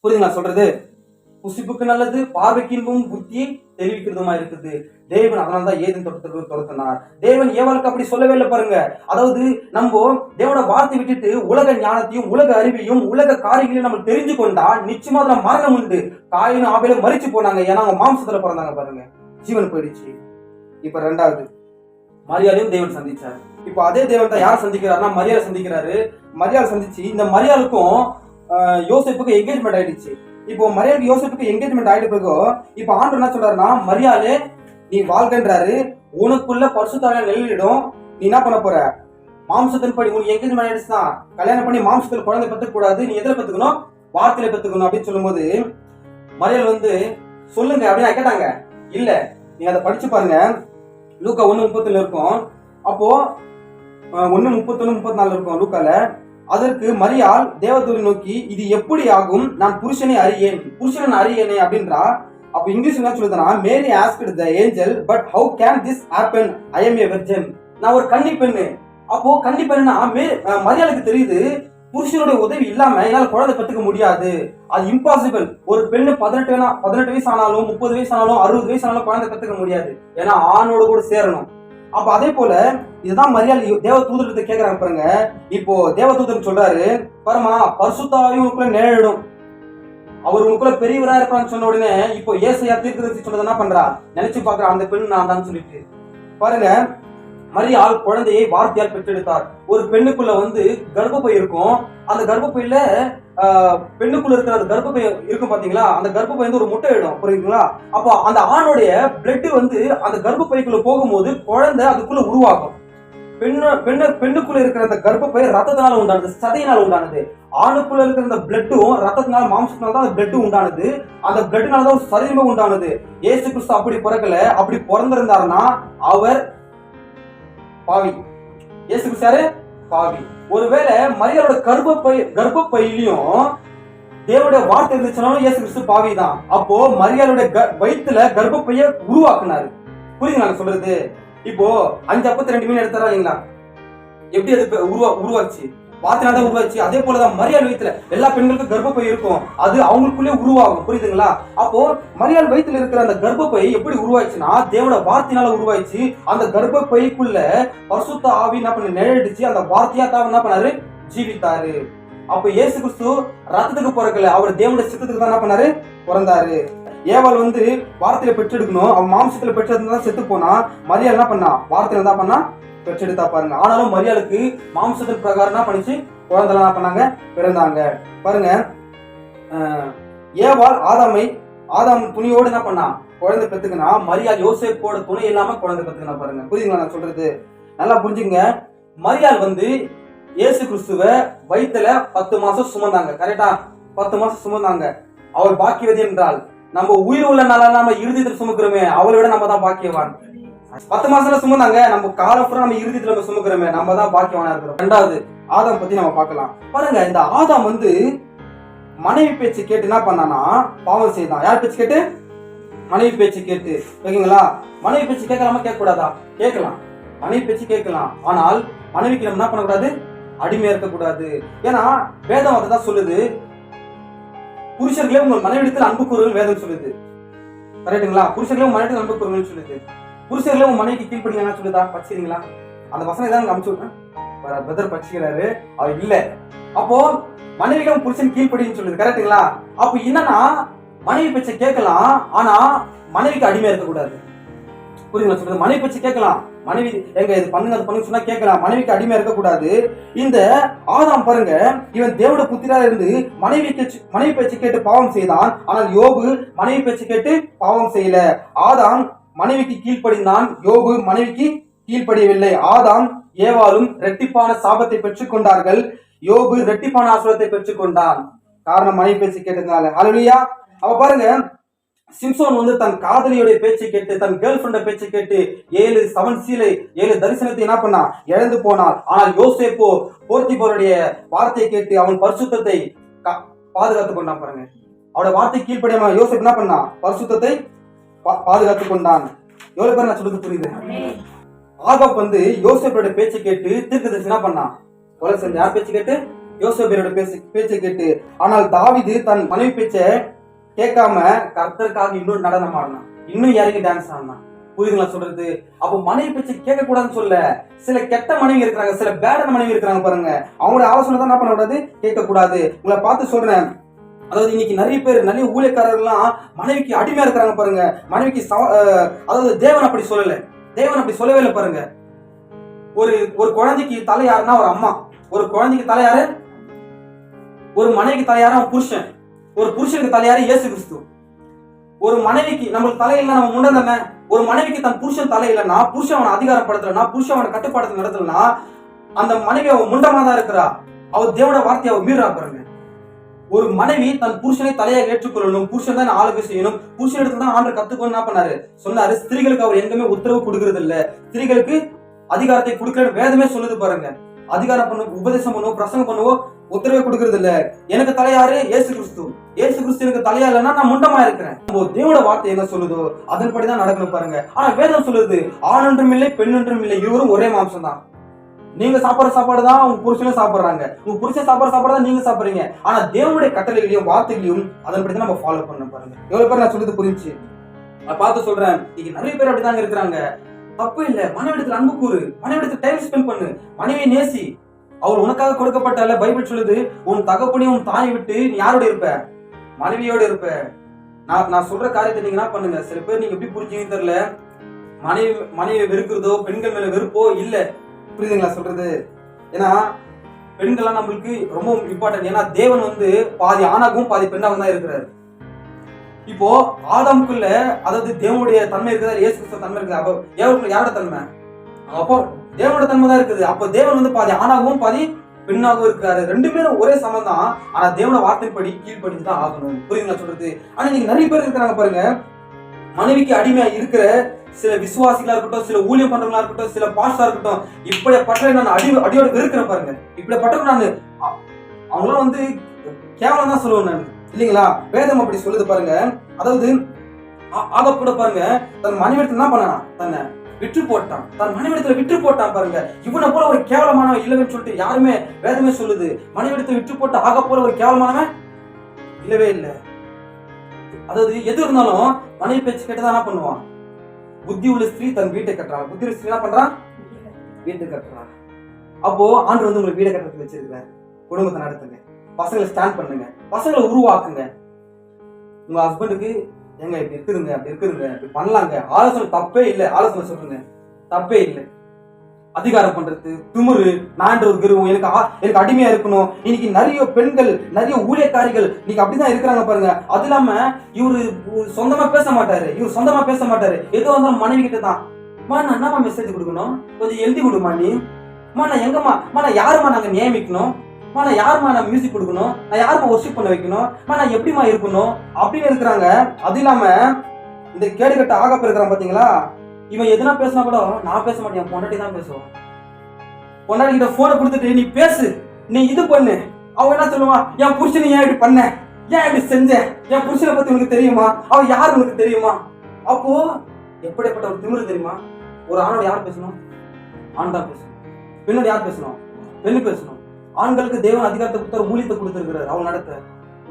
புரியுதுங்களா சொல்றது? புசிப்புக்கு நல்லது, பார்வைக்கு இன்பமும் புத்தியை தெரிவிக்கிறதுமா இருக்குது. தேவன் அதனாலதான் ஏதேன் தோட்டத்துக்கு துரத்தினார். தேவன் ஏவாளுக்கு அப்படி சொல்லவே இல்லை பாருங்க. அதாவது நம்ம தேவனோட வார்த்தை விட்டுட்டு உலக ஞானத்தையும் உலக அறிவையும் உலக காரியங்களையும் நம்ம தெரிஞ்சு கொண்டா நிச்சயமா அதுல மரணம் உண்டு. காயினும் ஆபேலும் மரிச்சு போனாங்க, ஏன்னா அவங்க மாம்சத்துல பிறந்தாங்க பாருங்க, ஜீவன் போயிடுச்சு. இப்ப 2வது மரியாதையும் தேவன் சந்திச்சாரு. இப்ப அதே தேவன் தான் யார் சந்திக்கிறாருன்னா மரியாதை சந்திக்கிறாரு. மரியாதை சந்திச்சு இந்த மரியாளுக்கும் யோசேப்புக்கு என்கேஜ்மெண்ட் ஆயிடுச்சு. இப்போ மரியாளுக்கு யோசேப்புக்கு என்கேஜ்மெண்ட் ஆயிட்ட பிறகு இப்ப ஆண்டவர் என்ன சொல்றாருன்னா, மரியாளே நீ வாழ்கின்றாரு, உனக்குள்ள பரிசுத்தாவில நிழலிடும். நீ என்ன பண்ண போற, மாம்சத்தின் படி உனக்கு என்கேஜ்மெண்ட் ஆயிடுச்சுதான், கல்யாணம் பண்ணி மாம்சத்தில் குழந்தை பெற்றுக்க கூடாது, நீ எதில் பெற்றுக்கணும், வார்த்தையில பெற்றுக்கணும் அப்படின்னு சொல்லும்போது மரியாள் வந்து சொல்லுங்க அப்படின்னு கேட்டாங்க. இல்ல, நீங்க அதை படிச்சு பாருங்க, லூக்கா 1:30 இருக்கும். அப்போ 1:31-34 இருக்கும் லூக்கால. அதற்கு மரியாள் தேவதூதனை நோக்கி, இது எப்படி ஆகும்? நான் புருஷனை அறியேனே அப்படின்றா. அப்ப இங்கிலீஷ் என்ன சொல்லுதுன்னா, Mary asked the angel, but how can this happen? I am a virgin. நான் ஒரு கன்னி பெண்ணு. அப்போ கன்னி பெண்ணுனா மரியாளுக்கு தெரியுது, புருஷனுடைய உதவி இல்லாம என்னால குழந்தை பெற்றுக்க முடியாது, அது இம்பாசிபிள். ஒரு பெண்ணு 18 வயசு ஆனாலும் 30 வயசு ஆனாலும் 60 வயசு ஆனாலும் குழந்தை பெற்றுக்க முடியாது, ஏன்னா ஆணோட கூட சேரணும். அப்ப அதே போல இதுதான் மரியாள் தேவ தூதர்கிட்ட கேக்குறாங்க பாருங்க. இப்போ தேவ தூதன் சொல்றாரு, பரமா பரிசுத்த ஆவி உனக்குள்ள நிழலிடும், அவர் உனக்குள்ள பெரியவரா இருப்பான்னு சொன்ன உடனே இப்போ ஏசாயா தீர்க்கதரிசி சொன்னது என்ன பண்றா, நினைச்சு பாக்குறா, அந்த பெண் நான் தான் சொல்லிட்டு. பாருங்க, மரியாள் குழந்தையை வார்த்தையால் பெற்றெடுத்தார். ஒரு பெண்ணுக்குள்ள கர்ப்பப்பை இருக்கும், அந்த கர்ப்பப்பையில பெண்ணுக்குள்ள இருக்கிற அந்த கர்ப்பப்பை இருக்கும் பாத்தீங்களா, அந்த கர்ப்பப்பை ஒரு முட்டை இடும், புரியுதுங்களா? அப்போ அந்த ஆணுடைய பிளட் அந்த கர்ப்பப்பைக்குள்ள போகும்போது குழந்தை அதுக்குள்ள உருவாகும். பெண்ணுக்குள்ள இருக்கிற அந்த கர்ப்பப்பை ரத்தத்தினால உண்டானது, சதையினால் உண்டானது. ஆணுக்குள்ள இருக்கிற அந்த பிளட்டும் ரத்தத்தினால மாம்சத்தினால தான் அந்த பிளட் உண்டானது, அந்த பிளட்னால தான் சரீரமே உண்டானது. இயேசு கிறிஸ்து அப்படி பிறக்கல. அப்படி பிறந்திருந்தாருன்னா அவர் பாவி. இயேசு கிறிஸ்து பாவி. ஒருவேளை மரியாளோட கர்ப்பப்பையிலையும் தேவனுடைய வார்த்தை இருந்துச்சுனாலும் இயேசு கிறிஸ்து பாவி தான். அப்போ மரியாளுடைய வயிற்றுல கர்ப்பப்பைய உருவாக்குனாரு. புரியுதுங்களா சொல்றது? இப்போ 5 அப்பத்து 2 மீன் எடுத்தாரா இல்லைங்களா, எப்படி அது உருவாச்சு? வார்த்தையால தான் உருவாச்சு. அதே போலதான் மரியாள் வயிற்றுல எல்லா பெண்களுக்கும் கர்ப்பப்பை இருக்கும், அது அவங்களுக்குள்ளே உருவாகும். புரியுதுங்களா? அப்போ மரியாள் வயிற்றுல இருக்கிற அந்த கர்ப்பப்பை எப்படி உருவாச்சுன்னா தேவனோட வார்த்தையினால உருவாச்சு. அந்த கர்ப்பப்பைக்குள்ள பரிசுத்த ஆவி என்ன பண்ணி நிழலிடுச்சு, அந்த வார்த்தையா தான் என்ன பண்ணாரு, ஜீவித்தாரு. அப்ப இயேசு கிறிஸ்து ரத்தத்துக்கு பிறக்கல, அவர் தேவனுடைய சித்தத்துக்கு தான் என்ன பண்ணாரு, பிறந்தாரு. ஏவாள் வார்த்தையில பெற்றெடுக்கணும், அவன் மாம்சத்துல பெற்றெடுத்தா செத்து போனா, மரியாள் என்ன பண்ணா, வார்த்தையில தான் பண்ணா பெற்றெடுத்தா பாருங்க. ஆனாலும் மரியாளுக்கு மாம்சத்தின் பிரகாரம் என்ன பண்ணிச்சு, குழந்தை என்ன பண்ணாங்க, பிறந்தாங்க. பாருங்க, ஏவாள் ஆதாம் துணியோடு என்ன பண்ணா குழந்தை பெத்துக்கனா, மரியாள் யோசேப்போட துணை இல்லாம குழந்தை பெத்துக்கனா. பாருங்க, புரியுதுங்களா நான் சொல்றது? நல்லா புரிஞ்சுங்க. மரியாள் இயேசு கிறிஸ்துவ வயிற்றுல 10 மாசம் சுமந்தாங்க. கரெக்டா? 10 மாசம் சுமந்தாங்க. அவள் பாக்கியவதி என்றால், நம்ம உயிர் உள்ள நாள நம்ம இறுதியில் சுமக்கிறோமே, அவளை விட நம்ம தான் பாக்கியவான். 10 மாசத்துல சுமந்தாங்க, நம்ம காலப்புறம் நம்ம இறுதியில் நம்ம சுமக்கிறோமே, நம்ம தான் பாக்கியவானா இருக்கிறோம். 2வது ஆதாம் பத்தி நம்ம பார்க்கலாம். பாருங்க, இந்த ஆதாம் மனைவி பேச்சு கேட்டு என்ன பண்ணானா பாவம் செய்தான். யார் பேச்சு கேட்டு? மனைவி பேச்சு கேட்டு. ஓகேங்களா? மனைவி பேச்சு கேட்கலாமா, கேட்க கூடாதா? கேட்கலாம், மனைவி பேச்சு கேட்கலாம். ஆனால் மனைவிக்கு நம்ம என்ன பண்ணக்கூடாது, அடிமையா இருக்கக்கூடாது. ஏன்னா வேதம் அதான் சொல்லுது, புருஷர்களே உங்கள் மனைவிடத்தில் அன்பு கூறுங்கள் வேதம் சொல்லுது. கரெக்டுங்களா? புருஷர்களே உங்க மனைவிடத்தில் அன்பு கூறுங்கள் சொல்லுது. புருஷர்களே உங்க மனைவிக்கு கீழ்படிங்க என்ன சொல்லுதா? படிச்சிருங்களா? அந்த வசனம் தான் அனுப்பிச்சு விட்டேன். பிரதர் படிச்சுக்கிறாரு, அவர் இல்ல. அப்போ மனைவிகளும் புருஷன் கீழ்படின்னு சொல்லுது. கரெக்டுங்களா? அப்ப என்னன்னா மனைவி பேச்சை கேட்கலாம், ஆனா மனைவிக்கு அடிமையா இருக்கக்கூடாது. புரியுங்களா சொல்றது? மனைவி பேச்சு கேட்கலாம், மனைவி எங்க இது பண்ணுங்க அது பண்ணுங்க சொன்னா கேட்கலாம், மனைவிக்கு அடிமையா இருக்கக்கூடாது. இந்த ஆதாம் பாருங்க, இவன் தேவனுடைய புத்திரா இருந்து மனைவி பேச்சு கேட்டு பாவம் செய்தான். ஆனால் யோபு மனைவி பேச்சு கேட்டு பாவம் செய்யல. ஆதாம் மனைவிக்கு கீழ்ப்படிந்தான், யோபு மனைவிக்கு கீழ்ப்படியவில்லை. ஆதாம் ஏவாளும் இரட்டிப்பான சாபத்தை பெற்றுக் கொண்டார்கள், யோபு இரட்டிப்பான ஆசீர்வாதத்தை பெற்றுக் கொண்டான். காரணம் மனைவி பேச்சு கேட்டதுனால. ஹல்லேலூயா. அவ பாருங்க, சிம்சோன் தன் காதலியோட பேச்சை கேட்டு, தன் கேர்ள் ஃபிரெண்ட பேச்சை கேட்டு 7 தரிசனத்தை என்ன பண்ணா, இழந்து போனான். ஆனால் யோசேப்போ போர்த்திபோருடைய வார்த்தையை கேட்டு அவன் பரிசுத்தத்தை பாதுகாத்துக் கொண்டான். பாருங்க, அவட வார்த்தை கீழ்ப்படியாம யோசேப் என்ன பண்ணா, பரிசுத்தத்தை பாதுகாத்துக் கொண்டான். எவ்வளவு பேர் நான் சொல்றது புரியுது? ஆகாப் யோசேப்போட பேச்சை கேட்டு தீர்க்கதரிசி என்ன பண்ணா, கொலை செஞ்ச. யார் பேச்சு கேட்டு? யோசேப்போட பேச்சை கேட்டு. ஆனால் தாவீது தன் மனைவி பேச்சை கேட்காம கர்த்தருக்காக இன்னொரு நடனம் ஆடினான், இன்னும் இறங்கி டான்ஸ் ஆடினான். புரியுதுங்களா சொல்றது? அப்போ மனைவி பேச்சு கேட்க கூடாதுன்னு சொல்ல, சில கெட்ட மனைவி இருக்கிறாங்க, சில பேடான மனைவி இருக்கிறாங்க பாருங்க, அவங்களோட ஆலோசனை தான் என்ன பண்ணக்கூடாது, கேட்க கூடாது. உங்களை பார்த்து சொல்றேன், அதாவது இன்னைக்கு நிறைய ஊழியக்காரர்கள்லாம் மனைவிக்கு அடிமையா இருக்கிறாங்க பாருங்க. மனைவிக்கு அதாவது தேவன் அப்படி சொல்லல, தேவன் அப்படி சொல்லவே இல்லை பாருங்க. ஒரு குழந்தைக்கு தலை யாருன்னா ஒரு அம்மா, ஒரு குழந்தைக்கு தலை யாரு, ஒரு மனைவிக்கு தலை யாரா புருஷன், ஒரு புருஷனுக்கு தலையாரு இயேசு கிறிஸ்து. ஒரு மனைவிக்கு நம்மளுக்கு தலை இல்லைன்னா நம்ம முன்ன தானே. ஒரு மனைவிக்கு தன் புருஷன் தலை இல்லைன்னா, புருஷன் அவனை அதிகாரப்படுத்தலன்னா, புருஷன் அவனை கட்டுப்பாடு நடத்தலன்னா, அந்த மனைவி அவன் முண்டமா தான் இருக்கிறா, அவள் தேவனோட வார்த்தையை அவள் மீறா பாருங்க. ஒரு மனைவி தன் புருஷனை தலையாக ஏற்றுக்கொள்ளணும், புருஷன் தான் ஆளுகை செய்யணும், புருஷன் இடத்துல தான் ஆண்டு கத்துக்கணும் என்ன பண்ணாரு சொன்னாரு. ஸ்திரீகளுக்கு அவர் எங்கேயுமே உத்தரவு கொடுக்கறது இல்ல, ஸ்திரீகளுக்கு அதிகாரத்தை கொடுக்கறது வேதமே சொல்லுது பாருங்க. அதிகாரம் பண்ணுவோம், உபதேசம் பண்ணுவோம், பிரசங்கம் பண்ணுவோம், உத்தரவே கொடுக்கறது இல்ல. எனக்கு தலையாரு இயேசு கிறிஸ்து. இயேசு கிறிஸ்து எனக்கு தலையா இல்லைன்னா நான் முண்டமா இருக்கிறேன். தேவனோட வார்த்தை என்ன சொல்லுதோ அதன்படிதான் நடக்கணும் பாருங்க. ஆனா வேதம் சொல்லுது ஆண் ஒன்றும் இல்லை பெண் ஒன்றும் இல்லை, இருவரும் ஒரே மாம்சம் தான். நீங்க சாப்பிடுற சாப்பாடு தான் உங்க புருஷனும் சாப்பிடுறாங்க, உங்க புருஷன் சாப்பிடுற சாப்பாடு தான் நீங்க சாப்பிடுறீங்க. ஆனா தேவனுடைய கட்டளைகளையும் வார்த்தைகளையும் அதன்படி நம்ம ஃபாலோ பண்ண பாருங்க. எவ்வளவு பேர் நான் சொல்றது புரிஞ்சு நான் பார்த்து சொல்றேன். இன்னைக்கு நிறைய பேர் அப்படிதாங்க இருக்கிறாங்க. தப்பு இல்ல, மனைவிடத்துல அன்பு கூறு, மனைவிடத்துல டைம் ஸ்பெண்ட் பண்ணு, மனைவியை நேசி. அவர் உனக்காக கொடுக்கப்பட்டால. பைபிள் சொல்லுது உன் தகப்பனையும் உன் தாயை விட்டு நீ யாரோட இருப்ப? மனைவியோட இருப்ப. நான் சொல்ற காரியத்தை நீங்க என்ன பண்ணுங்க. சில பேர் நீங்க எப்படி புரிஞ்சுங்க தெரியல, மனைவி வெறுக்கிறதோ பெண்கள் மேல வெறுப்போ இல்ல. புரியுதுங்களா சொல்றது? ஏன்னா பெண்கள்லாம் நம்மளுக்கு ரொம்ப இம்பார்ட்டன்ட். ஏன்னா தேவன் வந்து பாதி ஆணாகவும் பாதி பெண்ணாகவும் தான் இருக்கிறாரு. இப்போ ஆதாமுக்குள்ள அதாவது தேவனுடைய தன்மை இருக்குதா, இயேசு கிறிஸ்து தன்மை இருக்குது. அப்போ ஏவருக்குள்ள யாரோட தன்மை? அப்போ தேவனோட தன்மை தான் இருக்குது. அப்போ தேவன் வந்து பாதி ஆணாகவும் பாதி பெண்ணாகவும் இருக்காரு. ரெண்டு பேரும் ஒரே சமம் தான். ஆனா தேவனோட வார்த்தைப்படி கீழ்படிஞ்சு தான் ஆகணும். புரியுதுங்களா சொல்றது? ஆனா நீங்க நிறைய பேர் இருக்கிறாங்க பாருங்க, மனைவிக்கு அடிமையா இருக்கிற சில விசுவாசிகளா இருக்கட்டும், சில ஊழியம் பண்றவங்களா இருக்கட்டும், சில பாஸ்டா இருக்கட்டும், இப்படிப்பட்ட நான் அடியோட வெறுக்கிறேன் பாருங்க. இப்படிப்பட்ட நான் அவங்களாம் வந்து கேவலம் தான் சொல்லுவேன் நான், இல்லைங்களா? வேதம் அப்படி சொல்லுது பாருங்க. அதாவது ஆக கூட பாருங்க, தன் மனைவிடத்துல என்ன பண்ணான்? தன்னை விற்று போட்டான். தன் மனைவிடத்துல விற்று போட்டான் பாருங்க. இவனை போல ஒரு கேவலமானவன் இல்லைன்னு சொல்லிட்டு யாருமே வேதமே சொல்லுது. மனைவிடத்துல விற்று போட்ட ஆக போல ஒரு கேவலமானவன் இல்லவே இல்லை. அதாவது எது இருந்தாலும் மனைவி பேச்சு கேட்டுதான் என்ன பண்ணுவான்? புத்தி உள்ள ஸ்திரீ தன் வீட்டை கட்டுறான். புத்தி உள்ள ஸ்திரீ என்ன பண்றான்? வீட்டை கட்டுறான். அப்போ ஆண்டு வந்து உங்களுக்கு வீடை கட்டுறதுக்கு வச்சிருக்காரு. குடும்பத்தை நடத்துங்க, பசங்களை ஸ்டாண்ட் பண்ணுங்க, பசங்களை உருவாக்குங்க. உங்க ஹஸ்பண்டுக்கு எங்க இப்படி இருக்குதுங்க, அப்படி இருக்குதுங்க, இப்படி பண்ணலாங்க, ஆலோசனை தப்பே இல்லை. ஆலோசனை சொல்லுங்க, தப்பே இல்லை. அதிகாரம் பண்றது, திமிரு, நான் ஒரு கருவம், எனக்கு அடிமையா இருக்கணும். இன்னைக்கு நிறைய பெண்கள், நிறைய ஊழியக்காரிகள் இன்னைக்கு அப்படிதான் இருக்கிறாங்க பாருங்க. அது இல்லாம இவரு சொந்தமா பேச மாட்டாரு, எதுவும் வந்தாலும் மனைவி கிட்ட தான். நான் என்னமா மெசேஜ் கொடுக்கணும், கொஞ்சம் எழுதி கொடுமா நீ. நான் எங்கம்மா, நான் யாருமா நாங்க நியமிக்கணும், நான் யாருமா நான் மியூசிக் கொடுக்கணும், நான் யாருமா ஒர்ஷிப் பண்ண வைக்கணும், நான் எப்படிமா இருக்கணும் அப்படின்னு இருக்கிறாங்க. அது இல்லாம இந்த கேடுகட்ட ஆகப்ப இருக்கிறான் பாத்தீங்களா, இவன் எதுனா பேசினா கூட நான் பேச மாட்டேன், பொண்டாட்டி தான் பேசுவான். பொண்டாட்டி கிட்ட போனை கொடுத்துட்டு நீ பேசு, நீ இது பண்ணு. அவன் என்ன சொல்லுவான்? என் புருஷனை ஏன் இப்படி பண்ண, ஏன் இப்படி செஞ்ச, என் புருஷனை பத்தி உனக்கு தெரியுமா, அவன் யாரு உனக்கு தெரியுமா? அப்போ எப்படிப்பட்ட ஒரு திமிரு தெரியுமா? ஒரு ஆணோட யார் பேசணும்? ஆண் தான் பேசணும். பெண்ணோட யார் பேசணும்? பெண்ணு பேசணும். ஆண்களுக்கு தேவன் அதிகாரத்தை கொடுத்தாரு, ஊழியத்தை கொடுத்திருக்கிறார் அவன் நடத்த.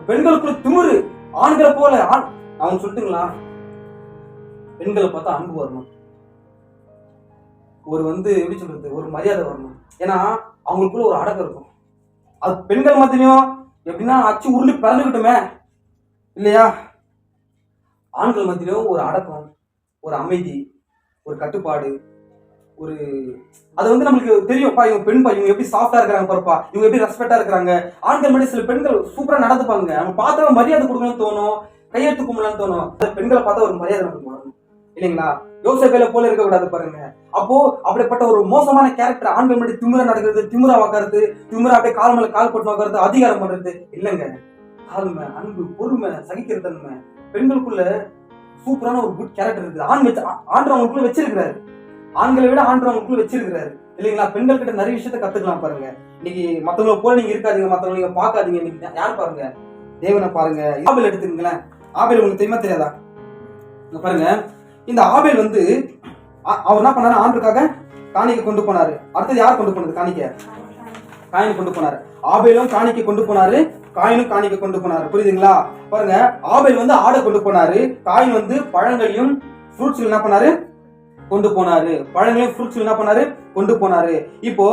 பெண்களுக்குள்ள திமிரு ஆண்களை போல. அவன் சொல்லிட்டுங்களா, பெண்களை பார்த்தா அன்பு வரணும், ஒரு எப்படி சொல்றது, ஒரு மரியாதை வரணும். ஏன்னா அவங்களுக்குள்ள ஒரு அடக்கம் இருக்கும். அது பெண்கள் மத்தியும் எப்படின்னா அச்சு உருளி பறந்துக்கிட்டுமே இல்லையா? ஆண்கள் மத்தியிலும் ஒரு அடக்கம், ஒரு அமைதி, ஒரு கட்டுப்பாடு, ஒரு அது நம்மளுக்கு தெரியும். இவங்க பெண்பா, இவங்க எப்படி சாஃப்டா இருக்கிறாங்க பாருப்பா, இவங்க எப்படி ரெஸ்பெக்டா இருக்கிறாங்க. ஆண்கள் மட்டும் சில பெண்கள் சூப்பரா நடந்துப்பாங்க, நம்ம பார்த்தா மரியாதை கொடுக்கணும்னு தோணும், கையெழுத்து கும்பலான்னு தோணும். அந்த பெண்களை பார்த்தா ஒரு மரியாதை நமக்கு வரணும், இல்லைங்களா? யோசேப்பேல போல இருக்க கூடாது பாருங்க. அப்போ அப்படிப்பட்ட ஒரு மோசமான கேரக்டர், ஆண்கள் மட்டும் திமிரா நடக்கிறது, திமிரா வாக்குறது, திமிரா அப்படியே கால் மேல கால் போட்டு வாக்குறது, அதிகாரம் பண்றது இல்லைங்க. தாழ்மை, அன்பு, பொறுமை, சகிக்கிற தன்மை, பெண்களுக்குள்ள சூப்பரான ஒரு குட் கேரக்டர் இருக்குது. ஆண்டு அவங்களுக்குள்ள வச்சிருக்கிறாரு, ஆண்களை விட ஆண்டு அவங்களுக்குள்ள வச்சிருக்கிறாரு, இல்லைங்களா? பெண்கள் கிட்ட நிறைய விஷயத்த கத்துக்கலாம் பாருங்க. இன்னைக்கு மத்தவங்களை போல நீங்க இருக்காதீங்க, மத்தவங்க நீங்க பாக்காதீங்க. இன்னைக்கு யார் பாருங்க? தேவனை பாருங்க. ஆபேல் எடுத்துக்கீங்களேன். ஆபேல் உங்களுக்கு தெரியுமா தெரியாதா? பாருங்க, இந்த ஆபேல் அவர் என்ன பண்ணாரு? ஆண்டுக்காக காணிக்கை கொண்டு போனாரு. அடுத்தது யார் கொண்டு போனது? காயின் கொண்டு போனாரு. ஆபேலும் காணிக்கை கொண்டு போனாரு, காயினும் காணிக்கை கொண்டு போனாரு. புரியுதுங்களா? பாருங்க, ஆபேல் ஆடை கொண்டு போனாரு, காயின் பழங்களையும் ஃப்ரூட்ஸ் என்ன பண்ணாரு? கொண்டு போனாரு. பழங்களையும் ஃப்ரூட்ஸ் என்ன பண்ணாரு? கொண்டு போனாரு. இப்போ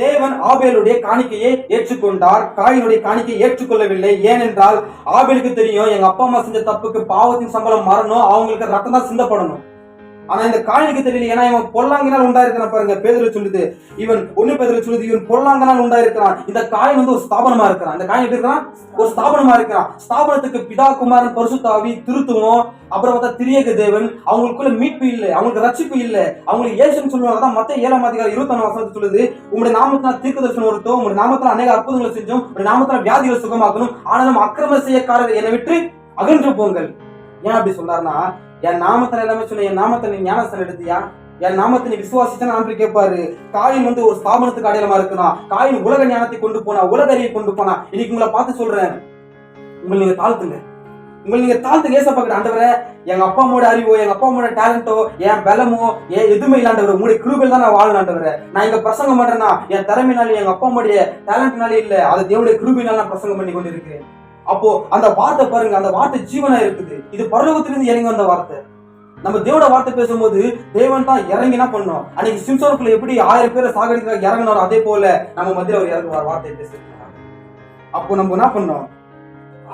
தேவன் ஆபேலுடைய காணிக்கையை ஏற்றுக்கொண்டார், காயினுடைய காணிக்கையை ஏற்றுக்கொள்ளவில்லை. ஏனென்றால் ஆபேலுக்கு தெரியும், எங்க அப்பா அம்மா செஞ்ச தப்புக்கு பாவத்தின் சம்பளம் மரணம், அவங்களுக்கு ரத்தம் தான் சிந்தப்படணும். ஆனா இந்த காயினுக்கு தெரியல. ஏன்னா இவன் பொல்லாங்கினால் உண்டாயிருக்கிறான் பாருங்க. பேதுரு சொல்லுது, இவன் பேதுரு சொல்லுது, இவன் பொல்லாங்கனால் உண்டாயிருக்கிறான். இந்த காயின் ஒரு ஸ்தாபனமா இருக்கிறான். இந்த காயின் எப்படி இருக்கிறான்? ஒரு ஸ்தாபனமா இருக்கிறான். ஸ்தாபனத்துக்கு பிதா, குமாரன், பரிசுத்த ஆவி, திருத்துவம், அப்புறம் பார்த்தா திரியேக தேவன். அவங்களுக்குள்ள மீட்பு இல்லை, அவங்களுக்கு ரட்சிப்பு இல்லை, அவங்களுக்கு ஏசுன்னு சொல்லுவாங்க. தான் மத்த 7:21 சொல்லுது, உங்களுடைய நாமத்தினால் தீர்க்கதரிசனம் வருத்தோம், உங்களுடைய நாமத்தினால் அநேக அற்புதங்களை செஞ்சோம், உங்களுடைய நாமத்தினால் வியாதிகளை சுகமாக்கணும், ஆனாலும் அக்கிரம செய்யக்காரர் என்னை விட்டு அகன்று போங்கள். ஏன் அப்படி சொன்னார்னா, என் நாமத்தில் எல்லாமே சொன்ன, என் நாமத்தை நீ ஞானஸ்தானம் எடுத்தியா? என் நாமத்தை நீ விசுவாசிச்சா ஆண்டு கேட்பாரு. காயின் வந்து ஒரு ஸ்தாபனத்துக்கு அடையாளமா இருக்குதான். காயின் உலக ஞானத்தை கொண்டு போனா, உலக அறிவை கொண்டு போனா. இன்னைக்கு உங்களை பார்த்து சொல்றேன், உங்களை நீங்க தாழ்த்துங்க. உங்களை நீங்க தாழ்த்துங்க. ஏசப்பா கிட்ட, ஆண்டவரே எங்க அப்பா அம்மாவோட அறிவோ, எங்க அப்பா அம்மாவோட டேலண்டோ, என் பலமோ, எதுவுமே இல்லாண்டவர், உங்களுடைய கிருபையில தான் நான் வாழலாண்டவரே. நான் இங்க பிரசங்கம் பண்றேன்னா என் திறமையினாலே, எங்க அப்பா அம்மாவுடைய டேலண்ட்னாலே இல்ல, அது தேவனுடைய கிருபையினால நான் பிரசங்கம் பண்ணி கொண்டு இருக்கிறேன். அப்போ அந்த வார்த்தை பாருங்க, அந்த வார்த்தை ஜீவனா இருக்குது. இது பரலோகத்திலிருந்து இறங்கி வந்த வார்த்தை. நம்ம தேவனோட வார்த்தை பேசும்போது தேவன் தான் இறங்கி என்ன பண்ணோம். அன்னைக்கு சிம்சோனுக்குள்ள எப்படி 1000 பேரை சாகடிக்க இறங்கினாரோ அதே போல நம்ம மத்தியில அவர் இறங்குவார், வார்த்தை பேசுறாங்க. அப்போ நம்ம என்ன பண்ணோம்,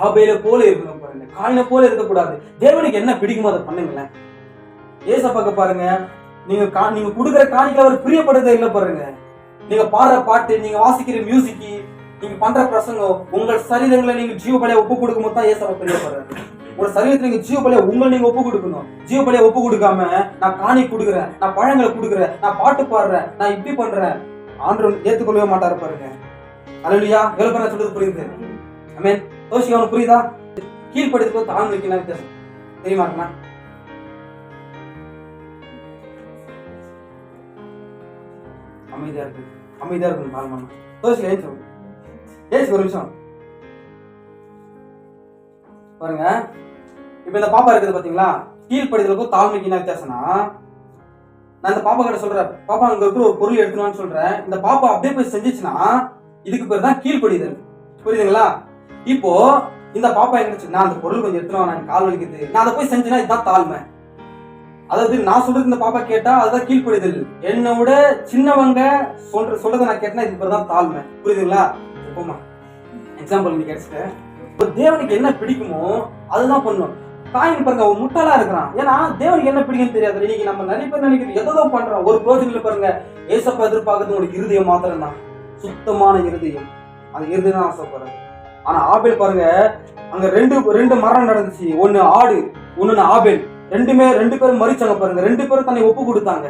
ஆபேல போல இருக்கணும் பாருங்க, காயினை போல இருக்கக்கூடாது. தேவனுக்கு என்ன பிடிக்குமோ அதை பண்ணுங்களேன். ஏசப்பாக்க பாருங்க, நீங்க கொடுக்குற காணிக்க அவர் பிரியப்படுறதே இல்லை பாருங்க. நீங்க பாடுற பாட்டு, நீங்க வாசிக்கிற மியூசிக், நீங்க பண்ற பிரசங்கம், உங்கள் சரீரங்களை நீங்க ஜீவ பலியா ஒப்பு கொடுக்கும் போது தான் ஏசப்பா பிரியப்படுறாரு. ஒரு சரீரத்துல நீங்க ஜீவ பலியா உங்களை நீங்க ஒப்பு கொடுக்கணும். ஜீவ பலியா ஒப்பு கொடுக்காம நான் காணி கொடுக்குறேன், நான் பழங்களை கொடுக்குறேன், நான் பாட்டு பாடுறேன், நான் இப்படி பண்றேன், ஆண்டவர் ஏத்துக்கொள்ளவே மாட்டாரு பாருங்க. அல்லேலூயா. எவ்வளவு பேர் சொல்றது புரியுது? ஆமென். தோஷி அவனுக்கு புரியுதா? கீழ்ப்படுத்துக்கு தாழ்மைக்கு என்ன வித்தியாசம் தெரியுமா? அமைதியா இருக்கு, அமைதியா இருக்கணும். தாழ்மை தோஷி ஏச்சு ஒரு நிமிஷம் பாருங்க. இப்ப இந்த பாப்பா இருக்குது பாத்தீங்களா, கீழ்ப்படுதலுக்கும் தாழ்மைக்கு என்ன வித்தியாசம்னா, நான் இந்த பாப்பா கிட்ட சொல்றேன், பாப்பா அங்க இருக்கிற ஒரு பொருள் எடுத்துனான்னு சொல்றேன். இந்த பாப்பா அப்படியே போய் செஞ்சிச்சுன்னா இதுக்கு பேர் தான் கீழ்ப்படிதல். புரியுதுங்களா? இப்போ இந்த பாப்பா எங்க, நான் அந்த பொருள் கொஞ்சம் எடுத்துனா, நான் கால் வலிக்குது, நான் அதை போய் செஞ்சேன்னா இதுதான் தாழ்மை. அதாவது நான் சொல்றது இந்த பாப்பா கேட்டா அதுதான் கீழ்ப்படிதல். என்னை விட சின்னவங்க சொல்றதை நான் கேட்டேன்னா இதுக்கு பேர் தான் தாழ்மை. புரியுதுங்களா? போமா எக்ஸாம்பிள் நீ கேட்டு, இப்போ தேவனுக்கு என்ன பிடிக்குமோ அதுதான் பண்ணும். காயின் பாருங்க, அவன் முட்டாளா இருக்கிறான். ஏன்னா தேவனுக்கு என்ன பிடிக்குன்னு தெரியாது. இன்னைக்கு நம்ம நிறைய பேர் நினைக்கிறது எதோ பண்றோம், ஒரு ப்ரோஜனில் பாருங்க. ஏசப்பா எதிர்பார்க்கறது உங்களுக்கு இருதயம் மாத்திரம் தான், சுத்தமான இருதயம். அந்த இருதயம் தான் ஆசைப்படுறது. ஆனா ஆபேல் பாருங்க, அங்க ரெண்டு மரணம் நடந்துச்சு. ஒன்னு ஆடு, ஒன்னு ஆபேல். ரெண்டு பேரும் மறிச்சாங்க பாருங்க. 2 பேரும் தன்னை ஒப்பு கொடுத்தாங்க.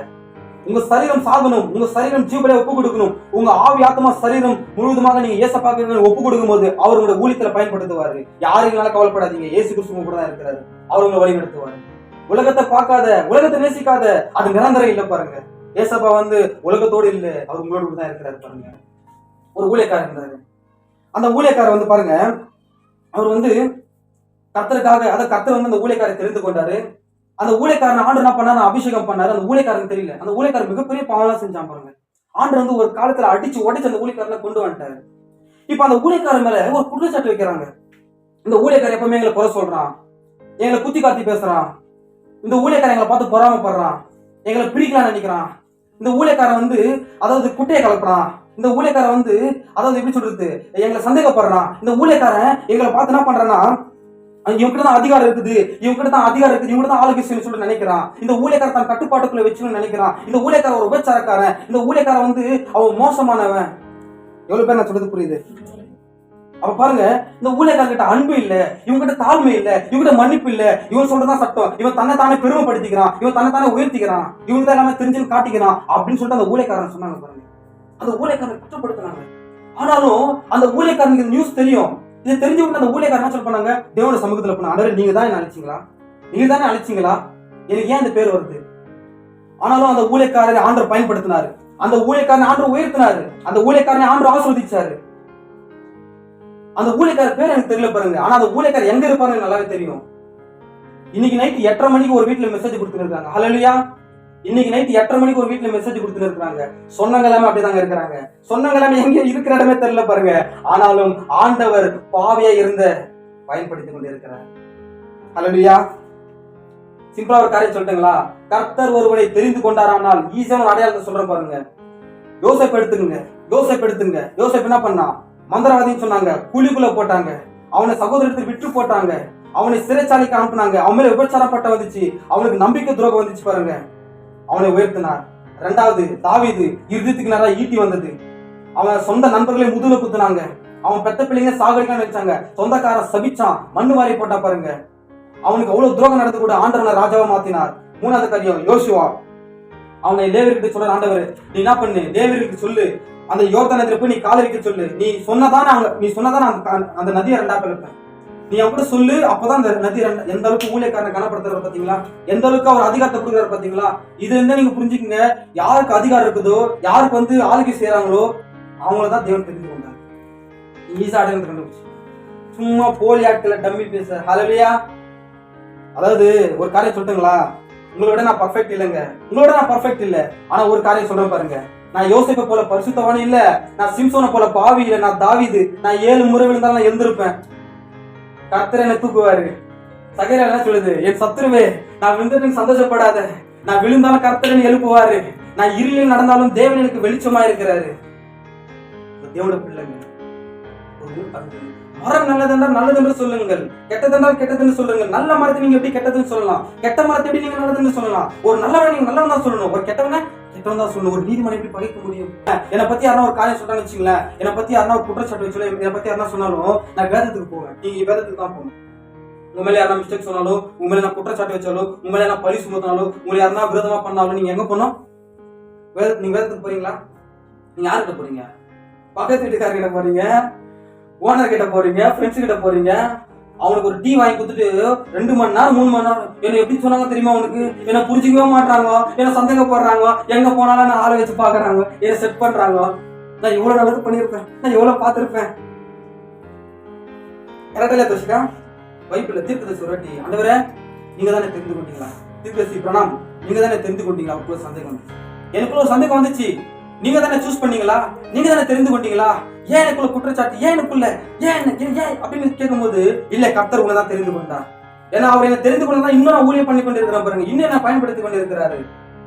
உங்க சரீரம் சாகணும், உங்க சரீரம் ஜீவபலியா ஒப்பு கொடுக்கணும். உங்க ஆவி ஆத்மா சரீரம் முழுவதுமாக நீங்க ஏசப்பாக்கு ஒப்பு கொடுக்கும் போது அவர் உங்களோட ஊழியத்துல பயன்படுத்துவாரு. யாருக்குனால கவலைப்படாதீங்க, இயேசு கிறிஸ்து கூட தான் இருக்கிறாரு. அவர் உங்களை வழி நடத்துவாரு. உலகத்தை பார்க்காத, உலகத்தை நேசிக்காத, அது நிரந்தரம் இல்லை பாருங்க. ஏசப்பா வந்து உலகத்தோடு இல்ல, அவர் உங்களோடு தான் இருக்கிறாரு பாருங்க. ஒரு ஊழியக்காரர் இருந்தாரு. அந்த ஊழியக்காரர் வந்து பாருங்க, அவர் வந்து கர்த்தருக்காக, அதாவது கர்த்தர் வந்து அந்த ஊழியக்காரரை தெரிந்து கொண்டாரு. அந்த ஊழியக்காரன் ஆண்டு என்ன பண்ணாரு, அபிஷேகம் பண்ணாரு. அந்த ஊழியக்காரன் தெரியல, அந்த ஊழியக்காரன் மிகப்பெரிய பாவம் செஞ்சான் பாருங்க. ஆண்டு வந்து ஒரு காலத்துல அடிச்சு உடைச்சு அந்த ஊழியக்காரனை கொண்டு வந்துட்டாரு. இப்ப அந்த ஊழியக்காரன் மேல ஒரு குற்றச்சாட்டு வைக்கிறாங்க. இந்த ஊழியக்காரன் எப்பவுமே எங்களை குறை சொல்றான், எங்களை குத்தி காத்தி பேசுறான், இந்த ஊழியக்காரன் எங்களை பார்த்து பொறாமப்படுறான், எங்களை பிடிக்கலாம்னு நினைக்கிறான். இந்த ஊழியக்காரன் வந்து அதாவது குட்டையை கலப்புறான். இந்த ஊழியக்காரன் வந்து அதாவது எப்படி சொல்றது, எங்களை சந்தேகப்படுறான். இந்த ஊழியக்காரன் எங்களை பார்த்து என்ன பண்றான்னா, இவங்கிட்ட தான் அதிகாரம் இருக்குது, இவங்கிட்ட தான் ஆளுகை சொல்லி நினைக்கிறான். இந்த ஊழியக்காரன் தான் கட்டுப்பாட்டுக்குள்ள வச்சுன்னு நினைக்கிறான். இந்த ஊழியக்காரன் ஒரு உபச்சாரக்காரன், இந்த ஊழியக்காரன் வந்து அவன் மோசமானவன். எவ்வளவு பேர் நான் சொல்றது புரியுது? அப்ப பாருங்க, இந்த ஊழியக்காரங்கிட்ட அன்பு இல்ல, இவங்கிட்ட தாழ்மை இல்ல, இவங்கிட்ட மன்னிப்பு இல்ல, இவன் சொல்றதான் சட்டம், இவன் தன்னை தானே பெருமைப்படுத்திக்கிறான், இவன் தன்னை தானே உயர்த்திக்கிறான், இவங்க தான் எல்லாமே தெரிஞ்சுன்னு காட்டிக்கிறான் அப்படின்னு சொல்லிட்டு அந்த ஊழியக்காரன் சொன்னாங்க பாருங்க. அந்த ஊழியக்காரனை குற்றப்படுத்தினாங்க. ஆனாலும் அந்த ஊழியக்காரனுக்கு நியூஸ் தெரியும். இதை தெரிஞ்சு அந்த ஊழியக்காரன் என்ன பண்ணாங்க, தேவனுடைய சமூகத்துல போனா, ஆண்டவரே நீங்க தான் என்ன அழைச்சிங்களா, நீங்க தானே அழைச்சிங்களா, எனக்கு ஏன் இந்த பேர் வருது? ஆனாலும் அந்த ஊழியக்காரரை ஆண்டவர் பயன்படுத்தினாரு. அந்த ஊழியக்காரனை ஆண்டவர் உயர்த்தினாரு. அந்த ஊழியக்காரனை ஆண்டவர் ஆசீர்வதிச்சாரு. அந்த ஊழியக்காரர் பேர் எனக்கு தெரியல பாருங்க, ஆனா அந்த ஊழியக்காரர் எங்க இருப்பாருன்னு நல்லாவே தெரியும். இன்னைக்கு நைட் 8:30 மணிக்கு ஒரு வீட்டுல மெசேஜ் கொடுத்துருக்காங்க. ஹல்லேலூயா. இன்னைக்கு நைட் 8:30 மணிக்கு ஒரு வீட்டுல மெசேஜ் கொடுத்துட்டு இருக்காங்க. சொன்னவங்க எல்லாமே அப்படிதாங்க இருக்கிறாங்க. சொன்னவங்க எல்லாமே எங்க இருக்கிற இடமே தெரியல பாருங்க. ஆனாலும் ஆண்டவர் பாவியா இருந்த பயன்படுத்திக் கொண்டு இருக்கிறார். ஹல்லேலூயா. சிம்பிளா ஒரு காரியம் சொல்லிட்டுங்களா, கர்த்தர் ஒருவனை தெரிந்து கொண்டாரானால் ஈஸியான அடையாளத்தை சொல்றேன் பாருங்க. யோசேப்பு எடுத்துங்க. யோசேப்பு என்ன பண்ணா, மந்திரவாதின்னு சொன்னாங்க, குழிக்குள்ள போட்டாங்க, அவனை சகோதரத்தை விட்டு போட்டாங்க, அவனை சிறைச்சாலைக்கு அனுப்புனாங்க, அவன் மேல விபச்சாரம் பட்ட வந்துச்சு, அவனுக்கு நம்பிக்கை துரோகம் வந்துச்சு பாருங்க. அவனை உயர்த்தினார். 2வது தாவீது, இருதயத்துக்கு நேரா ஈட்டி வந்தது, அவன் சொந்த நண்பர்களை முதுகுல குத்துனாங்க, அவன் பெத்த பிள்ளைங்க சாகடிக்கான்னு வச்சாங்க, சொந்தக்காரன் சபிச்சான், மண்ணு வாரி போட்டா பாருங்க. அவனுக்கு அவ்வளவு துரோகம் நடந்து கூட ஆண்டவனை ராஜாவா மாத்தினார். 3வது காரியம் யோசுவா, அவனை லேவியர்கிட்ட சொல்ற, ஆண்டவர் நீ என்ன பண்ணு, லேவியர்கிட்ட சொல்லு, அந்த யோர்தான் நதியில போய் நீ காலை வைக்க சொல்லு, நீ சொன்னதான அந்த நதியை 2ஆ பிளப்பேன். நீ அவன் கூட சொல்லு. அப்பதான் அந்த நதி எந்த அளவுக்கு ஊழியக்காரனை கனப்படுத்துற பாத்தீங்களா, எந்த அளவுக்கு அவர் அதிகாரத்தை கொடுக்குறாரு பாத்தீங்களா. இதுல இருந்தா நீங்க புரிஞ்சுக்கங்க, யாருக்கு அதிகாரம் இருக்குதோ, யாருக்கு வந்து ஆளுகை செய்யறாங்களோ அவங்களதான் தேவன் தெரிந்து கொண்டாரு. ஈஸா அடையாளத்தை கண்டுபிடிச்சு. சும்மா போலி ஆட்களை டம்மி பேச. ஹல்லேலூயா. அதாவது ஒரு காரியம் சொல்லிட்டுங்களா, உங்களோட நான் பர்ஃபெக்ட் இல்லைங்க, உங்களோட நான் பர்ஃபெக்ட் இல்ல. ஆனா ஒரு காரியம் சொல்றேன் பாருங்க, நான் யோசேப்பை போல பரிசுத்தவான் இல்ல, நான் சிம்சோனை போல பாவி இல்ல, நான் தாவீது. நான் 7 முறை விழுந்தாலும் நான் எழுந்திருப்பேன். கர்த்தர் என்ன தூக்குவாரு. சகேரியா என்ன சொல்லுது, என் சத்துருவே நான் விழுந்ததுக்கு சந்தோஷப்படாத, நான் விழுந்தாலும் கர்த்தர் எழுப்புவாரு, நான் இருளில் நடந்தாலும் தேவன் எனக்கு வெளிச்சமா இருக்கிறாரு. தேவனோட பிள்ளைங்க, மரம் நல்லதென்றால் நல்லது என்று சொல்லுங்கள், கெட்டதென்றால் கெட்டதுன்னு சொல்லுங்கள். நல்ல மரத்தை நீங்க எப்படி கெட்டதுன்னு சொல்லலாம், கெட்ட மரத்தை எப்படி நீங்க நல்லதுன்னு சொல்லலாம். ஒரு நல்லவனை நீங்க நல்லவன் தான் சொல்லணும், ஒரு கெட்டவனை கெட்டவன் தான் சொல்லணும். ஒரு நீதிமன்றம் எப்படி பகைக்க முடியும்? என்னை பத்தி யாரா ஒரு காரியம் சொல்றான்னு வச்சுங்களேன், என்னை பத்தி யாரா ஒரு குற்றச்சாட்டு வச்சு, என்னை பத்தி யாரா சொன்னாலும் நான் வேதத்துக்கு போவேன். நீங்க வேதத்துக்கு தான் போகணும். உங்க மேல யாரா மிஸ்டேக் சொன்னாலும், உங்க மேல நான் குற்றச்சாட்டு வச்சாலும், உங்க மேல நான் பழி சுமத்தினாலும், உங்களை யாரா விரோதமா பண்ணாலும் நீங்க எங்க போனோம்? நீங்க வேதத்துக்கு போறீங்களா? நீங்க யாருக்கிட்ட போறீங்க? பக்கத்து வீட்டுக்காரர்கிட்ட போறீங்க, ஓனர் கிட்ட போறீங்க, ஃப்ரெண்ட்ஸ் கிட்ட போறீங்க. அவனுக்கு ஒரு டீ வாங்கி கொடுத்துட்டு 2 மணி நேரம் 3 மணி நேரம் என்ன எப்படி சொன்னாங்க தெரியுமா, அவனுக்கு என்ன புரிஞ்சிக்கவே மாட்டாங்க, என்ன சந்தேகப்படுறாங்க, எங்க போனாலும் நான் ஆளை வச்சு பாக்குறாங்க, என்ன செட் பண்றாங்க. நான் இவ்வளவு நல்லது பண்ணிருப்பேன், நான் எவ்வளவு பார்த்திருப்பேன். கரெக்டா தோஷிகா பைபிள்ல தீர்க்கதரிசி ஒரு வாட்டி, ஆண்டவரே நீங்க தானே தெரிந்து கொண்டீங்களா, தீர்க்கதரிசி பிரணாம் நீங்க தானே தெரிந்து கொண்டீங்களா, அவருக்குள்ள சந்தேகம் எனக்குள்ள ஒரு சந்தேகம் வந்துச்சு. நீங்க தானே சூஸ் பண்ணீங்களா, நீங்க தானே தெரிந்து கொண்டீங்களா, ஏன் எனக்குள்ள குற்றச்சாட்டு, ஏன் எனக்குள்ள ஏன் அப்படின்னு கேட்கும்போது, இல்ல கர்த்தர் உங்களை தெரிந்து கொண்டார். ஏன்னா அவர் என்ன தெரிந்து கொண்டா இன்னும் நான் ஊழியம் பண்ணி கொண்டிருக்கிறேன் பாருங்க, இன்னும் நான் பயன்படுத்தி கொண்டிருக்கிறாரு.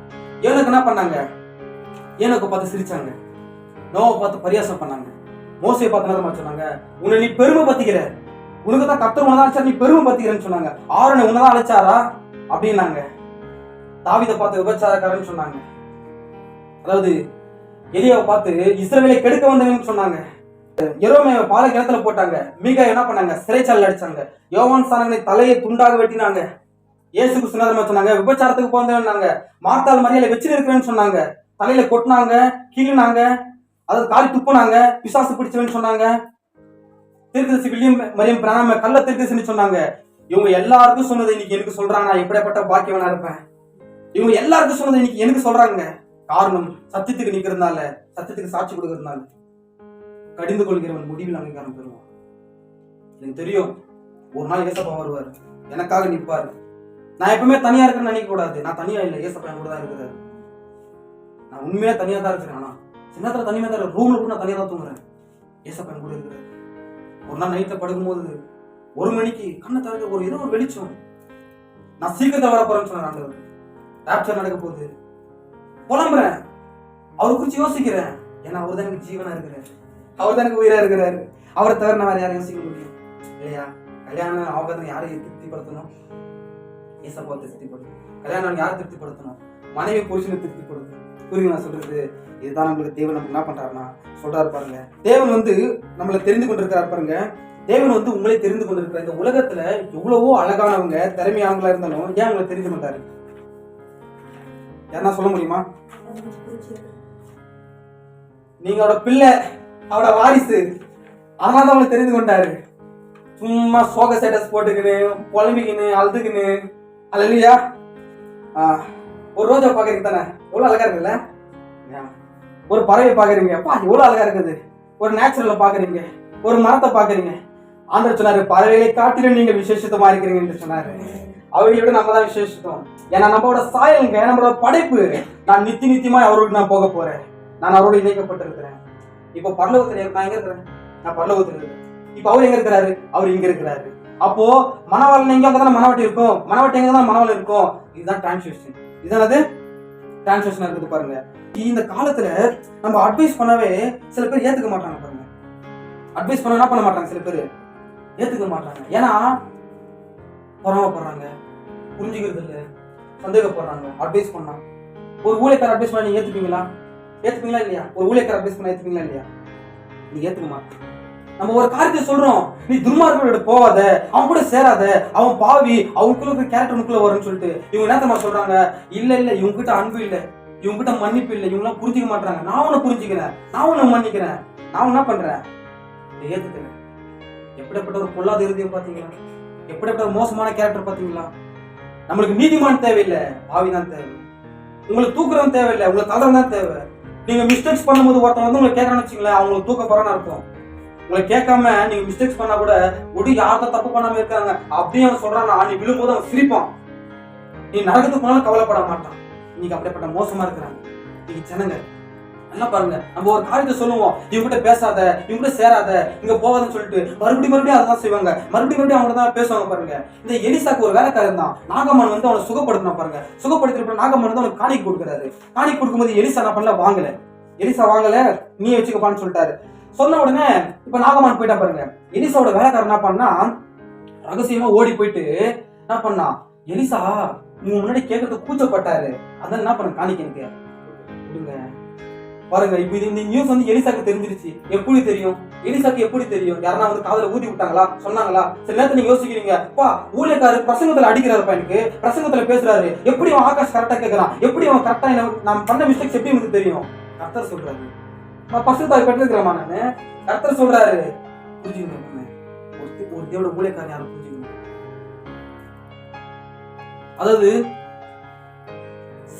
எனக்கு என்ன பண்ணாங்க, எனக்கு பார்த்து சிரிச்சாங்க, நோவை பார்த்து பரியாசம் பண்ணாங்க, மோசையை பார்த்து என்ன சொன்னாங்க, உன்னை நீ பெருமை பத்திக்கிற, உனக்கு தான் கர்த்தர் உனதான் அழைச்சா, நீ பெருமை பத்திக்கிறேன்னு சொன்னாங்க. ஆரோனை உன்னதான் அழைச்சாரா அப்படின்னாங்க. தாவீதை பார்த்து விபச்சாரக்காரன்னு சொன்னாங்க. அதாவது எலியாவை பார்த்து இஸ்ரவேலை கெடுக்க வந்தவன்னு சொன்னாங்க. எரோமேவை பாலை கிணத்துல போட்டாங்க. மீகா என்ன பண்ணாங்க, சிறைச்சாலையில் அடிச்சாங்க. யோவான் ஸ்நானகனை தலையை துண்டாக வெட்டினாங்க. இயேசுக்கு சுனதமா சொன்னாங்க, விபச்சாரத்துக்கு போந்தவன்னாங்க. மார்த்தாள் மரியாதை வச்சு இருக்கிறேன்னு சொன்னாங்க. தலையில கொட்டினாங்க, கீழினாங்க, அதாவது காலி துப்புனாங்க, பிசாசு பிடிச்சவன்னு சொன்னாங்க. தீர்க்கதரிசி வில்லியம் மரியம் பிராணாம கள்ள தீர்க்கதரிசின்னு சொன்னாங்க. இவங்க எல்லாருக்கும் சொன்னதை இன்னைக்கு எனக்கு சொல்றாங்க, நான் எப்படிப்பட்ட பாக்கியவனா இருப்பேன். இவங்க எல்லாருக்கும் சொன்னதை இன்னைக்கு எனக்கு சொல்றாங்க. காரணம் சத்தியத்துக்கு நிக்கிறதுனால, சத்தியத்துக்கு சாட்சி கொடுக்கறதுனால. கடிந்து கொள்கிறவன் முடிவில் அங்கீகாரம் பெறுவான். எனக்கு தெரியும் ஒரு நாள் ஏசப்பா வருவார், எனக்காக நிற்பாரு. நான் எப்பவுமே தனியா இருக்கிறேன்னு நினைக்க கூடாது. நான் தனியா இல்லை, ஏசப்பா கூட தான் இருக்கிறாரு. நான் உண்மையா தனியா தான் இருக்கிறேன். ஆனா சின்னத்துல தனியா தான், ரூம்ல கூட நான் தனியா தான் தூங்குறேன். ஏசப்பா கூட இருக்கிறாரு. ஒரு நாள் நைட்ல படுக்கும்போது 1 மணிக்கு கண்ணை தவிர ஒரு ஏதோ ஒரு வெளிச்சம். நான் சீக்கிரத்தை வர போறேன்னு சொன்னேன். ஆண்டவர் ராப்சர் நடக்க போகுது, புலம்புறேன், அவரை குறிச்சு யோசிக்கிறேன். ஏன்னா அவர் தான் எனக்கு ஜீவனா இருக்கிறாரு, அவர் தான் எனக்கு உயிரா இருக்கிறாரு. அவரை தவிர நான் வேற யாரையும் யோசிக்க முடியும் இல்லையா? கல்யாணம் அவங்க யாரையும் திருப்திப்படுத்தணும், ஏசப்பா திருப்திப்படுத்தணும். கல்யாணம் யாரை திருப்திப்படுத்தணும்? மனைவி புருஷனை திருப்திப்படுத்தணும். புரியுங்க நான் சொல்றது? இதுதான் நம்மளுக்கு தேவன் நமக்கு என்ன பண்றாருன்னா சொல்றாரு பாருங்க. தேவன் வந்து நம்மளை தெரிந்து கொண்டிருக்கிறார் பாருங்க. தேவன் வந்து உங்களை தெரிந்து கொண்டிருக்கிற இந்த உலகத்துல எவ்வளவோ அழகானவங்க திறமையானவங்களா இருந்தாலும் ஏன் உங்களை தெரிந்து கொண்டாரு? யாரா சொல்ல முடியுமா? நீங்க அவரோட பிள்ளை, அவரோட வாரிசு, அதனால அவங்களை தெரிந்து கொண்டாரு. சும்மா சோக ஸ்டேட்டஸ் போட்டுக்கின்னு புலம்பிக்கின்னு அழுதுக்குன்னு அல்ல இல்லையா? ஒரு ரோஜா பாக்குறீங்க தானே, எவ்வளவு அழகா இருக்குல்ல? ஒரு பறவை பாக்குறீங்க, அப்பா எவ்வளவு அழகா இருக்குது. ஒரு நேச்சுரல பாக்குறீங்க, ஒரு மரத்தை பாக்குறீங்க. ஆண்டவர் சொன்னாரு, பறவைகளை காட்டிலும் நீங்கள் விசேஷமா இருக்கிறீங்க என்று சொன்னாரு. அவர்களை விட நம்ம தான் விசேஷம். ஏன்னா நம்மளோட சாயலுங்க, நம்மளோட படைப்பு. நான் நித்தியமா அவரோடு நான் போக போறேன், நான் அவரோடு இணைக்கப்பட்டிருக்கிறேன். இப்போ பரலோகத்துல நான் எங்க இருக்கிறேன்? நான் பரலோகத்துல இருக்கிறேன். இப்ப அவர் எங்க இருக்கிறாரு? அவர் இங்க இருக்கிறாரு. அப்போ மனவாளன் எங்க அங்கதான மனவாட்டி இருக்கும், மனவாட்டி எங்க தான் மனவாளன் இருக்கும். இதுதான் டிரான்ஸ்லேஷன். இதானது டிரான்ஸ்லேஷன் இருக்குது பாருங்க. இந்த காலத்துல நம்ம அட்வைஸ் பண்ணவே சில பேர் ஏத்துக்க மாட்டாங்க பாருங்க. அட்வைஸ் பண்ண என்ன பண்ண மாட்டாங்க, சில பேர் ஏத்துக்க மாட்டாங்க. ஏன்னா பொறாமப்படுறாங்க, புரிஞ்சுக்கிறது இல்லை, சந்தேகப்படுறாங்க. அட்வைஸ் பண்ணா ஒரு ஊழியக்கார அட்வைஸ் பண்ணா நீங்க ஏத்துப்பீங்களா? ஏத்துப்பீங்களா இல்லையா? ஒரு ஊழியக்கார அட்வைஸ் பண்ண ஏத்துப்பீங்களா இல்லையா? நீங்க ஏத்துக்க மாட்டீங்க. நம்ம ஒரு காரியத்தை சொல்றோம், நீ துன்மார்க்கனோட போவாத, அவன் கூட சேராத, அவன் பாவி, அவனுக்குள்ள கேரக்டர் முக்குள்ள வரும்னு சொல்லிட்டு இவங்க என்னத்தமா சொல்றாங்க? இல்ல இல்ல, இவங்க கிட்ட அன்பு இல்ல, இவங்க கிட்ட மன்னிப்பு இல்லை, இவங்க எல்லாம் புரிஞ்சுக்க மாட்டாங்க. நான் உன்னை புரிஞ்சுக்கிறேன், நான் உன்னை மன்னிக்கிறேன், நான் என்ன பண்றேன்? ஏத்துக்கிறேன். எப்படிப்பட்ட ஒரு பொல்லாத இருதயம் பாத்தீங்களா? எப்படிப்பட்ட ஒரு மோசமான கேரக்டர் பாத்தீங்களா? நம்மளுக்கு நீதிமான் தேவையில்லை, பாவிதான் தேவை. உங்களுக்கு தூக்குறவன் தேவையில்லை, உங்களுக்கு தளரம் தான் தேவை. நீங்க மிஸ்டேக்ஸ் பண்ணும்போது ஒருத்தன் வந்து உங்களை கேட்கறான்னு வச்சுங்களேன், அவங்களுக்கு தூக்க போறான்னு இருக்கும். உங்களை கேட்காம நீங்க மிஸ்டேக்ஸ் பண்ணா கூட ஒடி யார்தான் தப்பு பண்ணாம இருக்காங்க அப்படியே அவன் சொல்றான், நீ விழும்போது அவன் சிரிப்பான். நீ நரகத்துக்கு போனாலும் கவலைப்பட மாட்டான். இன்னைக்கு அப்படிப்பட்ட மோசமா இருக்கிறாங்க இன்னைக்கு ஜனங்க. நல்லா பாருங்க, நம்ம ஒரு காரியத்தை சொல்லுவோம், இவங்கிட்ட பேசாத, இவங்கிட்ட சேராத, இங்க போகாதுன்னு சொல்லிட்டு மறுபடியும் அதான் செய்வாங்க. மறுபடியும் அவங்க தான் பேசுவாங்க பாருங்க. இந்த எலிசாக்கு ஒரு வேலைக்காரன் தான், நாகமான் வந்து அவனை சுகப்படுத்தினா பாருங்க. சுகப்படுத்திட்டு நாகமான் வந்து அவனுக்கு காணிக்கை கொடுக்குறாரு. காணிக்கை கொடுக்கும்போது எலிசா என்ன பண்ணல, வாங்கல. எலிசா வாங்கல, நீ வச்சுக்கப்பான்னு சொல்லிட்டாரு. சொன்ன உடனே இப்ப நாகமான் போயிட்டா பாருங்க. எலிசாவோட வேலைக்காரன் என்ன பண்ணா, ரகசியமா ஓடி போயிட்டு என்ன பண்ணா, எலிசா உங்க முன்னாடி கேட்கறதுக்கு கூச்சப்பட்டாரு, அதான் என்ன பண்ண காணிக்க கொடுங்க பாருங்க. இப்ப இந்த நியூஸ் வந்து எலிசாக்கு தெரிஞ்சிருச்சு. எப்படி தெரியும்? எலிசாக்கு எப்படி தெரியும்? யாரா வந்து காதல ஊதி விட்டாங்களா, சொன்னாங்களா? சில நேரத்துல நீங்க யோசிக்கிறீங்க, பா ஊழியக்காரர் பிரசங்கத்துல அடிக்கிறாரு, எனக்கு பிரசங்கத்துல பேசுறாரு, எப்படி அவன் ஆகாஷ் கரெக்டா கேட்கறான், எப்படி அவன் கரெக்டா நம்ம பண்ண மிஸ்டேக்ஸ் எப்படி எனக்கு தெரியும்? கர்த்தர் சொல்றாரு. நான் பசுத்தாய் பெற்றிருக்கிறேமா, நானு கர்த்தர் சொல்றாரு. புரிஞ்சுக்கணும், ஒரு தேவட ஊழியக்காரன் யாரும் புரிஞ்சுக்கணும். அதாவது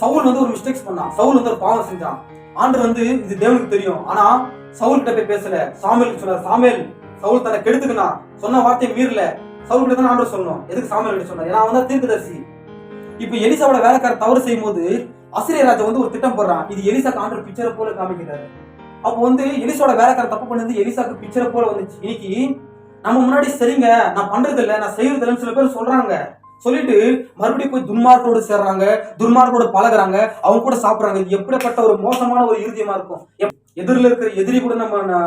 சவுல் வந்து ஒரு மிஸ்டேக்ஸ் பண்ணான், சவுல் வந்து ஒரு பாவம் செஞ்சான். ஆண்டவர் வந்து இது தேவனுக்கு தெரியும். ஆனா சவுல் கிட்ட போய் பேசல, சாமுவேலுக்கு சொன்னார். சாமுவேல் சவுல் தன்னை கெடுத்துக்கினா, சொன்ன வார்த்தையை மீறல. சவுல் கிட்ட தான் ஆண்டவர் சொல்லணும். எதுக்கு சாமுவேல் கிட்ட சொன்னார்? ஏன்னா அவன் தான் தீர்க்கதரிசி. இப்ப எலிசாவோட வேலைக்காரர் தவறு செய்யும் போது அசிரிய ராஜா வந்து ஒரு திட்டம் போடுறான். இது எலிசாக்கு ஆண்டவர் பிக்சரை போல காமிக்கிறாரு. அப்போ வந்து எலிசாவோட வேலைக்காரர் தப்பு பண்ணது எலிசாக்கு பிக்சரை போல வந்துச்சு. இன்னைக்கு நம்ம முன்னாடி சரிங்க, நான் பண்றது இல்லை, நான் செய்யறது இல்லைன்னு சில பேர் சொல்றாங்க. சொல்லிட்டு மறுபடியும் போய் துன்மார்க்கோடு சேர்றாங்க, துன்மார்க்கோடு பழகுறாங்க, அவங்க கூட சாப்பிடுறாங்க. இது எப்படிப்பட்ட ஒரு மோசமான ஒரு இருதயமா இருக்கும். எதிரில் இருக்கிற எதிரி கூட நம்ம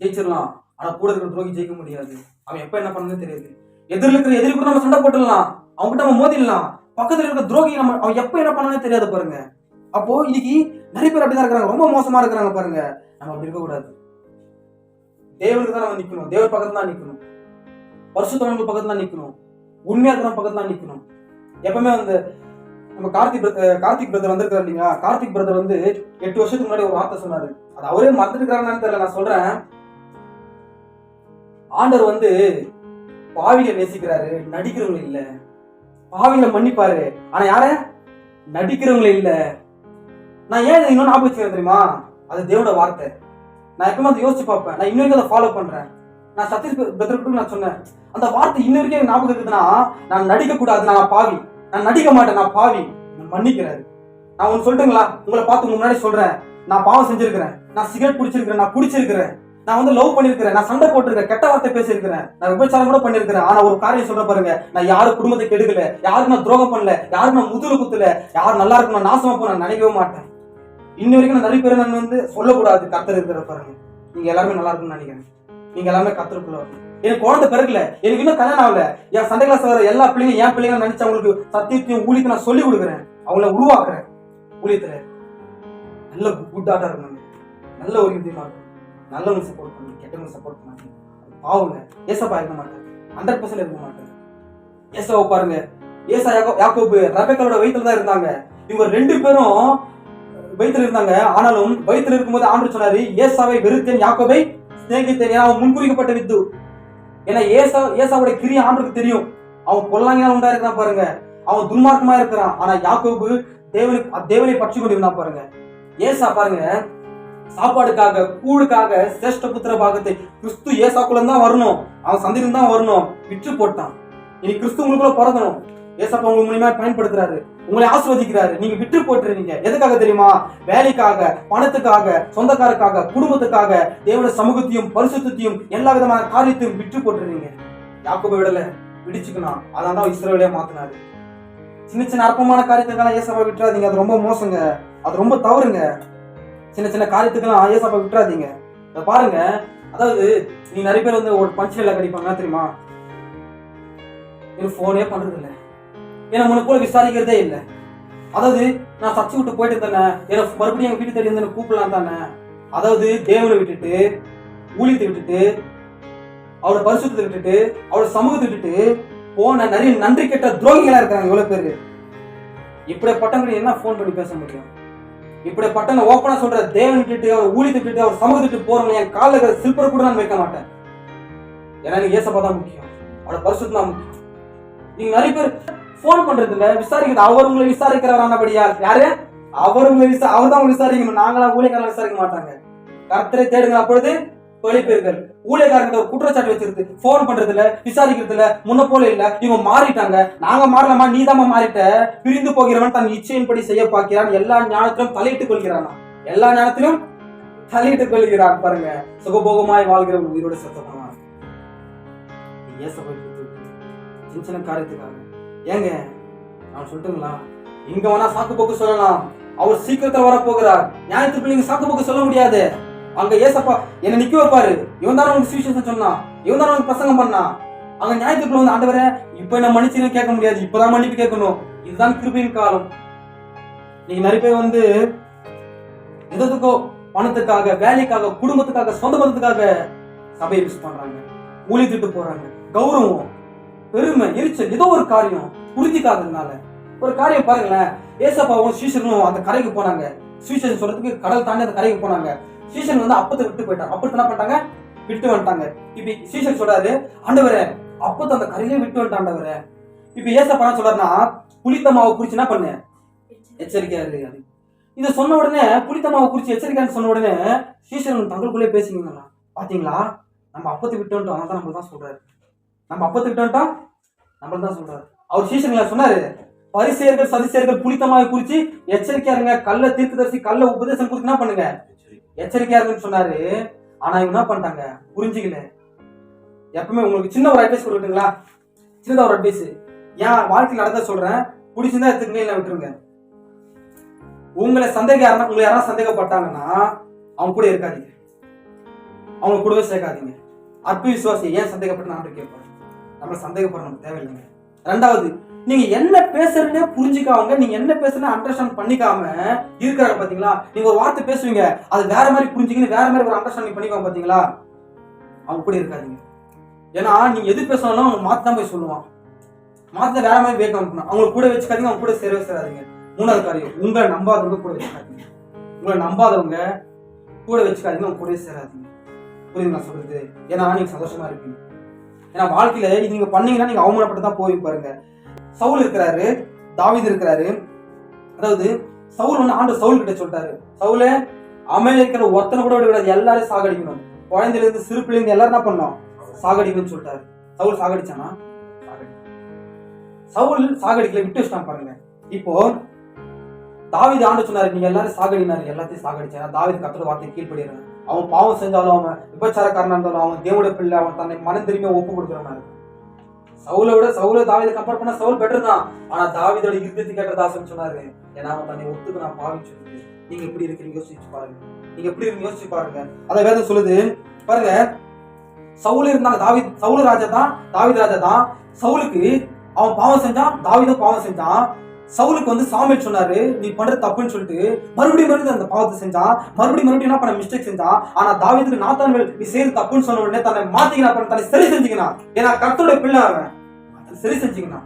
ஜெயிச்சிடலாம், ஆனா கூட இருக்கிற துரோகி ஜெயிக்க முடியாது. அவன் எப்ப என்ன பண்ணணும்னு தெரியாது. எதிரில் இருக்கிற எதிரி கூட நம்ம சண்டை போட்டுடலாம், அவங்க கிட்ட நம்ம மோதிடலாம். பக்கத்துல இருக்கிற துரோகி அவன் எப்ப என்ன பண்ணணும்னு தெரியாது பாருங்க. அப்போ இன்னைக்கு நிறைய பேர் அப்படிதான் இருக்கிறாங்க, ரொம்ப மோசமா இருக்கிறாங்க பாருங்க. நம்ம அப்படி இருக்க கூடாது. தேவனுக்கு தான் நம்ம நிக்கணும், தேவர் பக்கத்துல தான் நிக்கணும், பரிசுத்தவான்கள் பக்கத்துல தான் நிக்கணும், உண்மையா இருக்கிற பக்கத்துல தான் நிக்கணும். எப்பவுமே வந்து நம்ம கார்த்திக் பிரதர் வந்திருக்காரு இல்லைங்களா, கார்த்திக் பிரதர் வந்து 8 வருஷத்துக்கு முன்னாடி ஒரு வார்த்தை சொன்னாரு. அது அவரே மறந்துருக்காருன்னு தெரியல, நான் சொல்றேன். ஆண்டவர் வந்து பாவிகளை நேசிக்கிறாரு, நடிக்கிறவங்க இல்ல. பாவிகளை மன்னிப்பாரு, ஆனா யார நடிக்கிறவங்களே இல்ல. நான் ஏன் இன்னும் ஞாபகம் வச்சுக்கிறேன் தெரியுமா? அது தேவனோட வார்த்தை. நான் எப்பவுமே அதை யோசிச்சு பார்ப்பேன். நான் இன்னும் அதை ஃபாலோ பண்றேன். நான் சதீஷ் பிரதருக்கு நான் சொன்னேன், அந்த வார்த்தை இன்ன வரைக்கும் எனக்கு ஞாபகம் இருக்குதுன்னா, நான் நடிக்க கூடாது, நான் பாவி, நான் நடிக்க மாட்டேன், நான் பாவி, மன்னிக்கிறாரு. நான் ஒன்னு சொல்லிட்டுங்களா, உங்களை பார்த்து முன்னாடி சொல்றேன், நான் பாவம் செஞ்சிருக்கிறேன், நான் சிகரெட் குடிச்சிருக்கிறேன், நான் குடிச்சிருக்கிறேன், நான் வந்து லவ் பண்ணிருக்கிறேன், நான் சண்டை போட்டிருக்கேன், கெட்ட வார்த்தை பேசியிருக்கிறேன், நான் விபச்சாரம் கூட பண்ணிருக்கிறேன். ஆனா ஒரு காரியம் சொல்ற பாருங்க, நான் யாரும் குடும்பத்தை கெடுக்கல, யாருக்கு நான் துரோகம் பண்ணல, யாருக்கு நான் முதுகுல குத்துல, யாரும் நல்லா இருக்கணும் நாசமா போன நினைக்கவே மாட்டேன். இன்ன வரைக்கும் நான் நிறைய பேர் நான் வந்து சொல்லக்கூடாது, கர்த்தர் இருக்கிற பாருங்க. நீங்க எல்லாருமே நல்லா இருக்கும்னு நினைக்கிறேன். நீங்க எல்லாமே கர்த்தருக்குள்ள வரணும். எனக்கு குழந்தை பிறகுல, எனக்கு இன்னும் கல்யாணம் ஆகல. என் சண்டை கிளாஸ் வர எல்லா பிள்ளைங்க என் பிள்ளைங்க நினைச்சு அவங்களுக்கு சத்தியத்தையும் ஊழியத்தை நான் சொல்லி கொடுக்குறேன், அவங்கள உருவாக்குறேன். ஊழியத்துல நல்ல குட் ஆட்டா இருக்கணும், நல்ல ஒரு விதமா இருக்கும், நல்லவங்க சப்போர்ட் பண்ணுங்க, கெட்டவங்க சப்போர்ட் பண்ணாங்க. பாவங்க ஏசப்பா இருக்க மாட்டாங்க, 100% இருக்க மாட்டாங்க. ஏசாவை பாருங்க, ஏசா யாக்கோபு ரெபெக்காவோட வயித்துல தான் இருந்தாங்க. இவங்க 2 பேரும் வயித்துல இருந்தாங்க. ஆனாலும் வயித்துல இருக்கும்போது ஆண்டவர் சொன்னாரு, ஏசாவை வெறுத்தேன், யாக்கோபை சிநேகித்தேன். ஏன்னா அவன் முன்குறிக்கப்பட்ட வித்து. ஏன்னா ஏசாவோட கிரியை ஆண்டவருக்கு தெரியும். அவன் பொல்லாங்கினால் உண்டா இருக்கிறான் பாருங்க, அவன் துன்மார்க்கமா இருக்கிறான். ஆனா யாக்கோபு தேவனை பற்றி கொண்டிருந்தான் பாருங்க. ஏசா பாருங்க, சாப்பாடுக்காக கூழுக்காக சிரேஷ்ட புத்திர பாகத்தை கிறிஸ்து ஏசாக்குள்ள தான் வரணும், அவன் சந்திரம் தான் வரணும், விற்று போட்டான். இனி கிறிஸ்து உங்களுக்குள்ள பிறக்கணும். ஏசப்பா உங்களுக்கு மூலியமா பயன்படுத்துறாரு, உங்களை ஆசீர்வதிக்கிறாரு. நீங்க விற்று போட்டுறீங்க. எதுக்காக தெரியுமா? வேலைக்காக, பணத்துக்காக, சொந்தக்காரருக்காக, குடும்பத்துக்காக தேவனுடைய சமூகத்தையும் பரிசுத்தையும் எல்லா விதமான காரியத்தையும் விற்று போட்டுறீங்க. யாக்கோபை விடல, விடிச்சுக்கணும். அதான் தான் இஸ்ரவேலையே மாத்தினாரு. சின்ன சின்ன அற்பமான காரியத்துக்கெல்லாம் ஏசப்பா விட்டுறாதீங்க, அது ரொம்ப மோசங்க, அது ரொம்ப தவறுங்க. சின்ன சின்ன காரியத்துக்கெல்லாம் ஏசப்பா விட்டுறாதீங்க. அதை பாருங்க, அதாவது நீ நிறைய பேர் வந்து ஒரு பஞ்சுல கடிப்பாங்க தெரியுமா? எனக்கு போனே பண்றது இல்லை, ஏன்னா உன்னை போல விசாரிக்கிறதே இல்லை. அதாவது நான் சர்ச்சை விட்டு போயிட்டு தானே, எனக்கு மறுபடியும் எங்க வீட்டு தேடி வந்து கூப்பிடலாம் தானே. அதாவது தேவனை விட்டுட்டு, ஊழியத்தை விட்டுட்டு, அவரோட பரிசுத்தத்தை விட்டுட்டு, அவரோட சமூகத்தை விட்டுட்டு போன நிறைய நன்றி கெட்ட துரோகிகளா இருக்காங்க எவ்வளவு பேரு. இப்படிப்பட்டவங்க என்ன போன் பண்ணி பேச முடியும்? இப்படிப்பட்ட ஓப்பனா சொல்ற, தேவன் விட்டுட்டு, அவர் ஊழியத்தை விட்டுட்டு, அவர் சமூகத்தை விட்டு போறவங்க என் காலில் சில்பர் கூட நான் வைக்க மாட்டேன். ஏன்னா எனக்கு ஏசப்பா தான் முக்கியம், அவரோட பரிசுத்தம் தான் முக்கியம். நீங்க நிறைய பேர் போன் பண்றது இல்ல, விசாரிக்கிறது. அவர் உங்களை விசாரிக்கிறவரானபடியா? யாரு? அவர் தான் உங்களை விசாரிக்கணும். நாங்களா ஊழியக்காரங்க விசாரிக்க மாட்டாங்க. கர்த்தரை தேடுங்க, அப்பொழுது தொலைப்பீர்கள். ஊழியக்காரங்க ஒரு குற்றச்சாட்டு வச்சிருக்கு, போன் பண்றது இல்ல, விசாரிக்கிறது இல்ல, முன்ன போல இல்ல, இவங்க மாறிட்டாங்க. நாங்க மாறலாமா? நீதாமா மாறிட்ட. பிரிந்து போகிறவன் தன் இச்சையின்படி செய்ய பார்க்கிறான், எல்லா ஞானத்திலும் தலையிட்டுக் கொள்கிறானா? எல்லா ஞானத்திலும் தலையிட்டுக் கொள்கிறான். பாருங்க, சுகபோகமாய் வாழ்கிற உயிரோட சத்தமா சின்ன சின்ன காரியத்துக்காக ஏங்க நான் சொல்லட்டுங்களா? இங்க வேணா சாக்கு போக்கு சொல்லலாம், அவர் சீக்கிரத்துல வர போகிறார். நியாயத்துக்கு நீங்க சாக்கு போக்கு சொல்ல முடியாது. அங்க ஏசப்பா என்ன நிக்க வைப்பாரு. இவன் தானே உனக்கு சுவிசேஷம் சொன்னா, இவன் தானே உனக்கு பிரசங்கம் பண்ணா. அங்க நியாயத்துக்குள்ள வந்து ஆண்டவரே இப்ப என்ன மன்னிச்சுன்னு கேட்க முடியாது, இப்பதான் மன்னிப்பு கேட்கணும். இதுதான் கிருபையின் காலம். நீங்க நிறைய பேர் வந்து எதுக்கோ பணத்துக்காக, வேலைக்காக, குடும்பத்துக்காக, சொந்த பந்தத்துக்காக சபையை மிஸ் பண்றாங்க, ஊழியத்துட்டு போறாங்க. கௌரவம், பெருமை, எரிச்சல், ஏதோ ஒரு காரியம் புரிஞ்சிக்காததுனால. ஒரு காரியம் பாருங்களேன், ஏசப்பாவும் சீஷனும் அந்த கரைக்கு போனாங்க. சுவிசேஷம் சொல்றதுக்கு கடல் தாண்டி அந்த கரைக்கு போனாங்க. சீஷன் வந்து அப்பத்தை விட்டு போயிட்டாங்க. அப்பத்தை என்ன பண்ணிட்டாங்க? விட்டு வந்துட்டாங்க. இப்ப சீஷன் சொல்றாரு, ஆண்டவரே அப்பத்தை அந்த கரையிலே விட்டு வந்துட்டான் ஆண்டவரே. இப்ப ஏசப்பா என்ன சொல்றாருன்னா, புளித்த மாவை குறிச்சு என்ன பண்ணு, எச்சரிக்கையா இருக்கு. இதை சொன்ன உடனே, புளித்த மாவை குறிச்சு எச்சரிக்கையான்னு சொன்ன உடனே சீஷன் தங்களுக்குள்ளே பேசிங்களா, பாத்தீங்களா நம்ம அப்பத்தை விட்டு வந்துட்டோம், அதான் நம்ம தான் சொல்றாரு. நம்ம அப்பத்தை விட்டு வந்துட்டோம், நம்ம தான் சொல்றாரு. அவர் சீஷன்ல சொன்னாரு, பரிசேயர்கள் சதுசேயர்கள் புளித்தமாவை குறிச்சு எச்சரிக்கையா இருங்க, கள்ள தீர்க்கதரிசி கள்ள உபதேசம் குறித்து என்ன பண்ணுங்க, எச்சரிக்கையா இருக்குன்னு சொன்னாரு. ஆனா இவங்க என்ன பண்ணிட்டாங்க, புரிஞ்சுக்கல. எப்பவுமே உங்களுக்கு சின்ன ஒரு அட்வைஸ் கொடுக்குங்களா, சின்னதா ஒரு அட்வைஸ், ஏன் வாழ்க்கையில் நடந்த சொல்றேன், பிடிச்சிருந்தா எடுத்துக்கங்க, இல்லை விட்டுருங்க. உங்களை உங்களை யாராவது சந்தேகப்பட்டாங்கன்னா அவங்க கூட இருக்காதீங்க, அவங்க கூடவே சேர்க்காதீங்க. அற்ப விசுவாசி ஏன் சந்தேகப்பட்டு நான் கேட்பாரு, நம்மள சந்தேகப்பட நமக்கு தேவையில்லைங்க. ரெண்டாவது, நீங்க என்ன பேசுறதுனே புரிஞ்சுக்காமங்க, நீங்க என்ன பேசுறதுன்னு அண்டர்ஸ்டாண்ட் பண்ணிக்காம இருக்கிறாங்க பாத்தீங்களா. நீங்க ஒரு வார்த்தை பேசுவீங்க, அது வேற மாதிரி புரிஞ்சுக்கின்னு வேற மாதிரி ஒரு அண்டர்ஸ்டாண்டிங் பண்ணிக்காம பாத்தீங்களா, அவங்க கூட இருக்காதீங்க. ஏன்னா நீங்க எது பேசணும் அவங்க மாத்தான் போய் சொல்லுவான், மாத்த வேற மாதிரி வேகம் அனுப்பணும். அவங்க கூட வச்சுக்காதீங்க, அவங்க கூட சேரவே சேராதீங்க. மூணாவது காரியம், உங்களை நம்பாதவங்க கூட வச்சுக்காதீங்க. உங்களை நம்பாதவங்க கூட வச்சுக்காதீங்க, அவங்க கூட சேராதீங்க. புரியுது நான் சொல்றது? ஏன்னா நீங்க சந்தோஷமா இருப்பீங்க. ஏன்னா வாழ்க்கையில இது நீங்க பண்ணீங்கன்னா நீங்க அவமானப்பட்டு தான் போய் பாருங்க. சவுல் இருக்கிறாரு, தாவீது இருக்கிறாரு. அதாவது சவுல் வந்து ஆண்டு சவுல் கிட்ட சொல்லிட்டாரு, சவுல அமெரிக்கிற ஒருத்தனை கூட விட எல்லாரும் சாகடிக்கணும், குழந்தையில இருந்து சிறு பிள்ளைங்க இருந்து எல்லாரும் என்ன பண்ணணும், சாகடிக்கணும்னு சொல்லிட்டாரு. சவுல் சாகடிச்சானா? சவுல் சாகடிக்கல, விட்டு வச்சுட்டான் பாருங்க. இப்போ தாவீது ஆண்டு சொன்னாரு, நீங்க எல்லாரும் சாகடினாரு, எல்லாத்தையும் சாகடிச்சாரு. தாவீது கர்த்தரோட வார்த்தை கீழ்ப்படிறாரு. அவன் பாவம் செஞ்சாலும், அவன் விபச்சாரக்காரனா இருந்தாலும், அவன் தேவனுடைய பிள்ளை, அவன் தன்னை மனம் திரும்பி ஒப்பு கொடுக்குறான். சவுல தாவீதை கம்பேர் பண்ணா சவுல் பெட்டர் தான். ஆனா தாவீதோட இருதயத்தை கேட்டதாசன் சொன்னாரு, ஏன்னா அவன் தன்னை ஒத்துக்கு நான் பாவிச்சு. நீங்க எப்படி இருக்கிறீங்க யோசிச்சு பாருங்க, நீங்க எப்படி இருக்கு யோசிச்சு பாருங்க. அத வேதம் சொல்லுது பாருங்க. சவுல் இருந்தாங்க, சவுல் ராஜா தான், தாவீது ராஜா தான். சவுலுக்கு அவன் பாவம் செஞ்சான், தாவீதும் பாவம் செஞ்சான். சவுலுக்கு வந்து சாமுவேல் சொன்னாரு, நீ பண்றது தப்புன்னு சொல்லிட்டு மறுபடியும் அந்த பாவத்தை செஞ்சான். மறுபடியும் என்ன பண்ண மிஸ்டேக் செஞ்சான். ஆனா தாவீதுக்கு நாத்தான்வேல் நீ செய்யறது தப்புன்னு சொன்ன உடனே தன்னை மாத்திக்கினா, தன்னை சரி செஞ்சுக்கினா. ஏன்னா கர்த்தருடைய பிள்ளை அவன், சரி செஞ்சுக்கினா.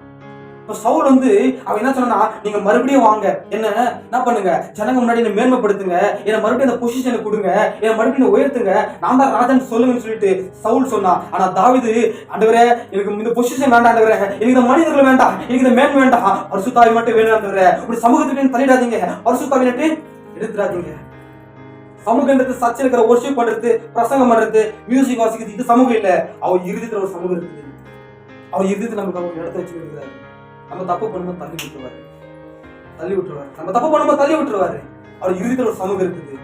இப்போ சவுல் வந்து அவன் என்ன சொன்னா, நீங்க மறுபடியும் வாங்க, என்ன பண்ணுங்க, ஜனங்க முன்னாடி என்ன மேன்மைப்படுத்துங்க, என்ன மறுபடியும் அந்த பொசிஷனை கொடுங்க, என்ன மறுபடியும் உயர்த்துங்க, நான் தான் ராஜான்னு சொல்லுங்கன்னு சொல்லிட்டு சவுல் சொன்னா. ஆனா தாவீது, ஆண்டவரே எனக்கு இந்த பொசிஷன் வேண்டாம் ஆண்டவரே, எனக்கு இந்த மனிதர்கள் வேண்டாம், எனக்கு இந்த மேன்மை வேண்டாம், பரிசுத்தாவி மட்டும் வேணும் ஆண்டவரே. இப்படி சமூகத்துக்கு தள்ளிடாதீங்க, பரிசுத்தாவி நட்டு எடுத்துடாதீங்க. சமூகன்றது சர்ச்சை இருக்கிற ஒர்ஷிப் பண்றது, பிரசங்கம் பண்றது, மியூசிக் வாசிக்கிறது, இது சமூகம் இல்ல. அவர் இறுதித்துல ஒரு சமூகம் இருக்குது. அவர் இறுதித்துல நமக்கு ஒரு இடத்த வச்சு இருக்கிறாரு. நம்ம தப்பு பண்ணும்போது தள்ளி விட்டுருவாரு. நம்ம தப்பு பண்ணும்போது தள்ளி விட்டுருவாரு. அவர் இறுதியத்துல ஒரு சமூகம் இருக்குது.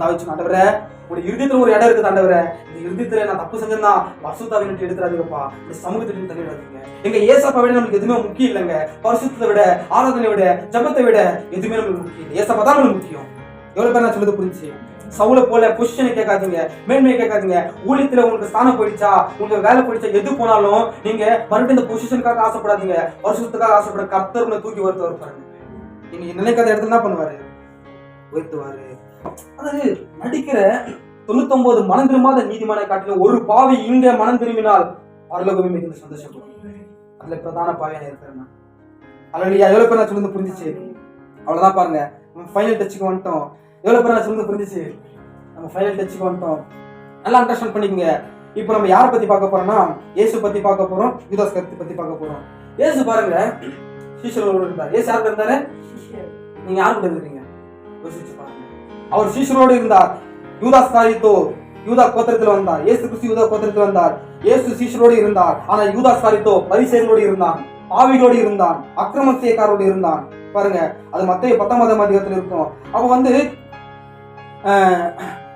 தாவீது ஆண்டவரே, ஒரு இறுதியத்துல ஒரு இடம் இருக்குது ஆண்டவரே, இந்த இறுதியத்துல நான் தப்பு செஞ்சேன்னா பரிசுத்தாவியை விட்டு எடுத்துறாதீங்கப்பா, இந்த சமூகத்திலிருந்து தள்ளிடாதீங்க. எங்க ஏசப்பா விட நம்மளுக்கு எதுவுமே முக்கியம் இல்லைங்க. பரிசுத்தத்தை விட, ஆராதனை விட, ஜபத்தை விட எதுவுமே நம்மளுக்கு முக்கியம் இல்லை. ஏசப்பா தான் நம்மளுக்கு முக்கியம். எவ்வளவு பேர் நான் சொல்றது புரிஞ்சு? சவுல போல பொசிஷனை கேட்காதீங்க, மேன்மையை கேட்காதீங்க. ஊழியத்துல உங்களுக்கு ஸ்தானம் போயிடுச்சா, உங்களுக்கு வேலை போயிடுச்சா, எது போனாலும் நீங்க மறுபடியும் இந்த பொசிஷனுக்காக ஆசைப்படாதீங்க, பரிசுத்தத்துக்காக ஆசைப்பட. கர்த்தர் உங்களை தூக்கி வருத்தவர் பாருங்க. நீங்க நினைக்காத இடத்துல என்ன பண்ணுவாரு, உயர்த்துவாரு. அதாவது நடிக்கிற 99 மனம் திரும்பாத நீதிமானை காட்டிலும் ஒரு பாவி இங்க மனம் திரும்பினால் பரலோகமே மிகுந்த சந்தோஷப்படும். அதுல பிரதான பாவியான இருக்கிறேன். அல்லையா? எவ்வளவு பேர் நான் சொல்லுறது புரிஞ்சிச்சு? அவ்வளவுதான் பாருங்க, ஃபைனல் டச்சுக்கு வந்துட்டோம். எவ்வளவு பேர் நான் சொல்லுறது புரிஞ்சிச்சு? நம்ம ஃபைனல் டச்சுக்கு வந்துட்டோம். நல்லா அண்டர்ஸ்டாண்ட் பண்ணிக்கங்க. இப்போ நம்ம யாரை பத்தி பார்க்க போறோம்னா இயேசு பத்தி பார்க்க போறோம், யூதாஸ் கரியோத்தை பத்தி பார்க்க போறோம். இயேசு பாருங்க சீஷரோடு இருந்தார். இயேசு யார் இருந்தாரு? நீங்க யார் கூட இருக்கீங்க யோசிச்சு பாருங்க. அவர் சீஷரோடு இருந்தார். யூதாஸ் காரியத்தோ யூதா கோத்திரத்தில் வந்தார். இயேசு கிறிஸ்து யூதா கோத்திரத்தில் வந்தார். இயேசு சீஷரோடு இருந்தார். ஆனா யூதாஸ் காரியத்தோ பரிசேயர்களோடு இருந்தான், பாவிகளோடு இருந்தான், அக்கிரமம் செய்யக்காரோடு இருந்தான். பாருங்க அது மத்தேயு 19ஆம் அதிகாரத்தில் இருக்கும். அவ வந்து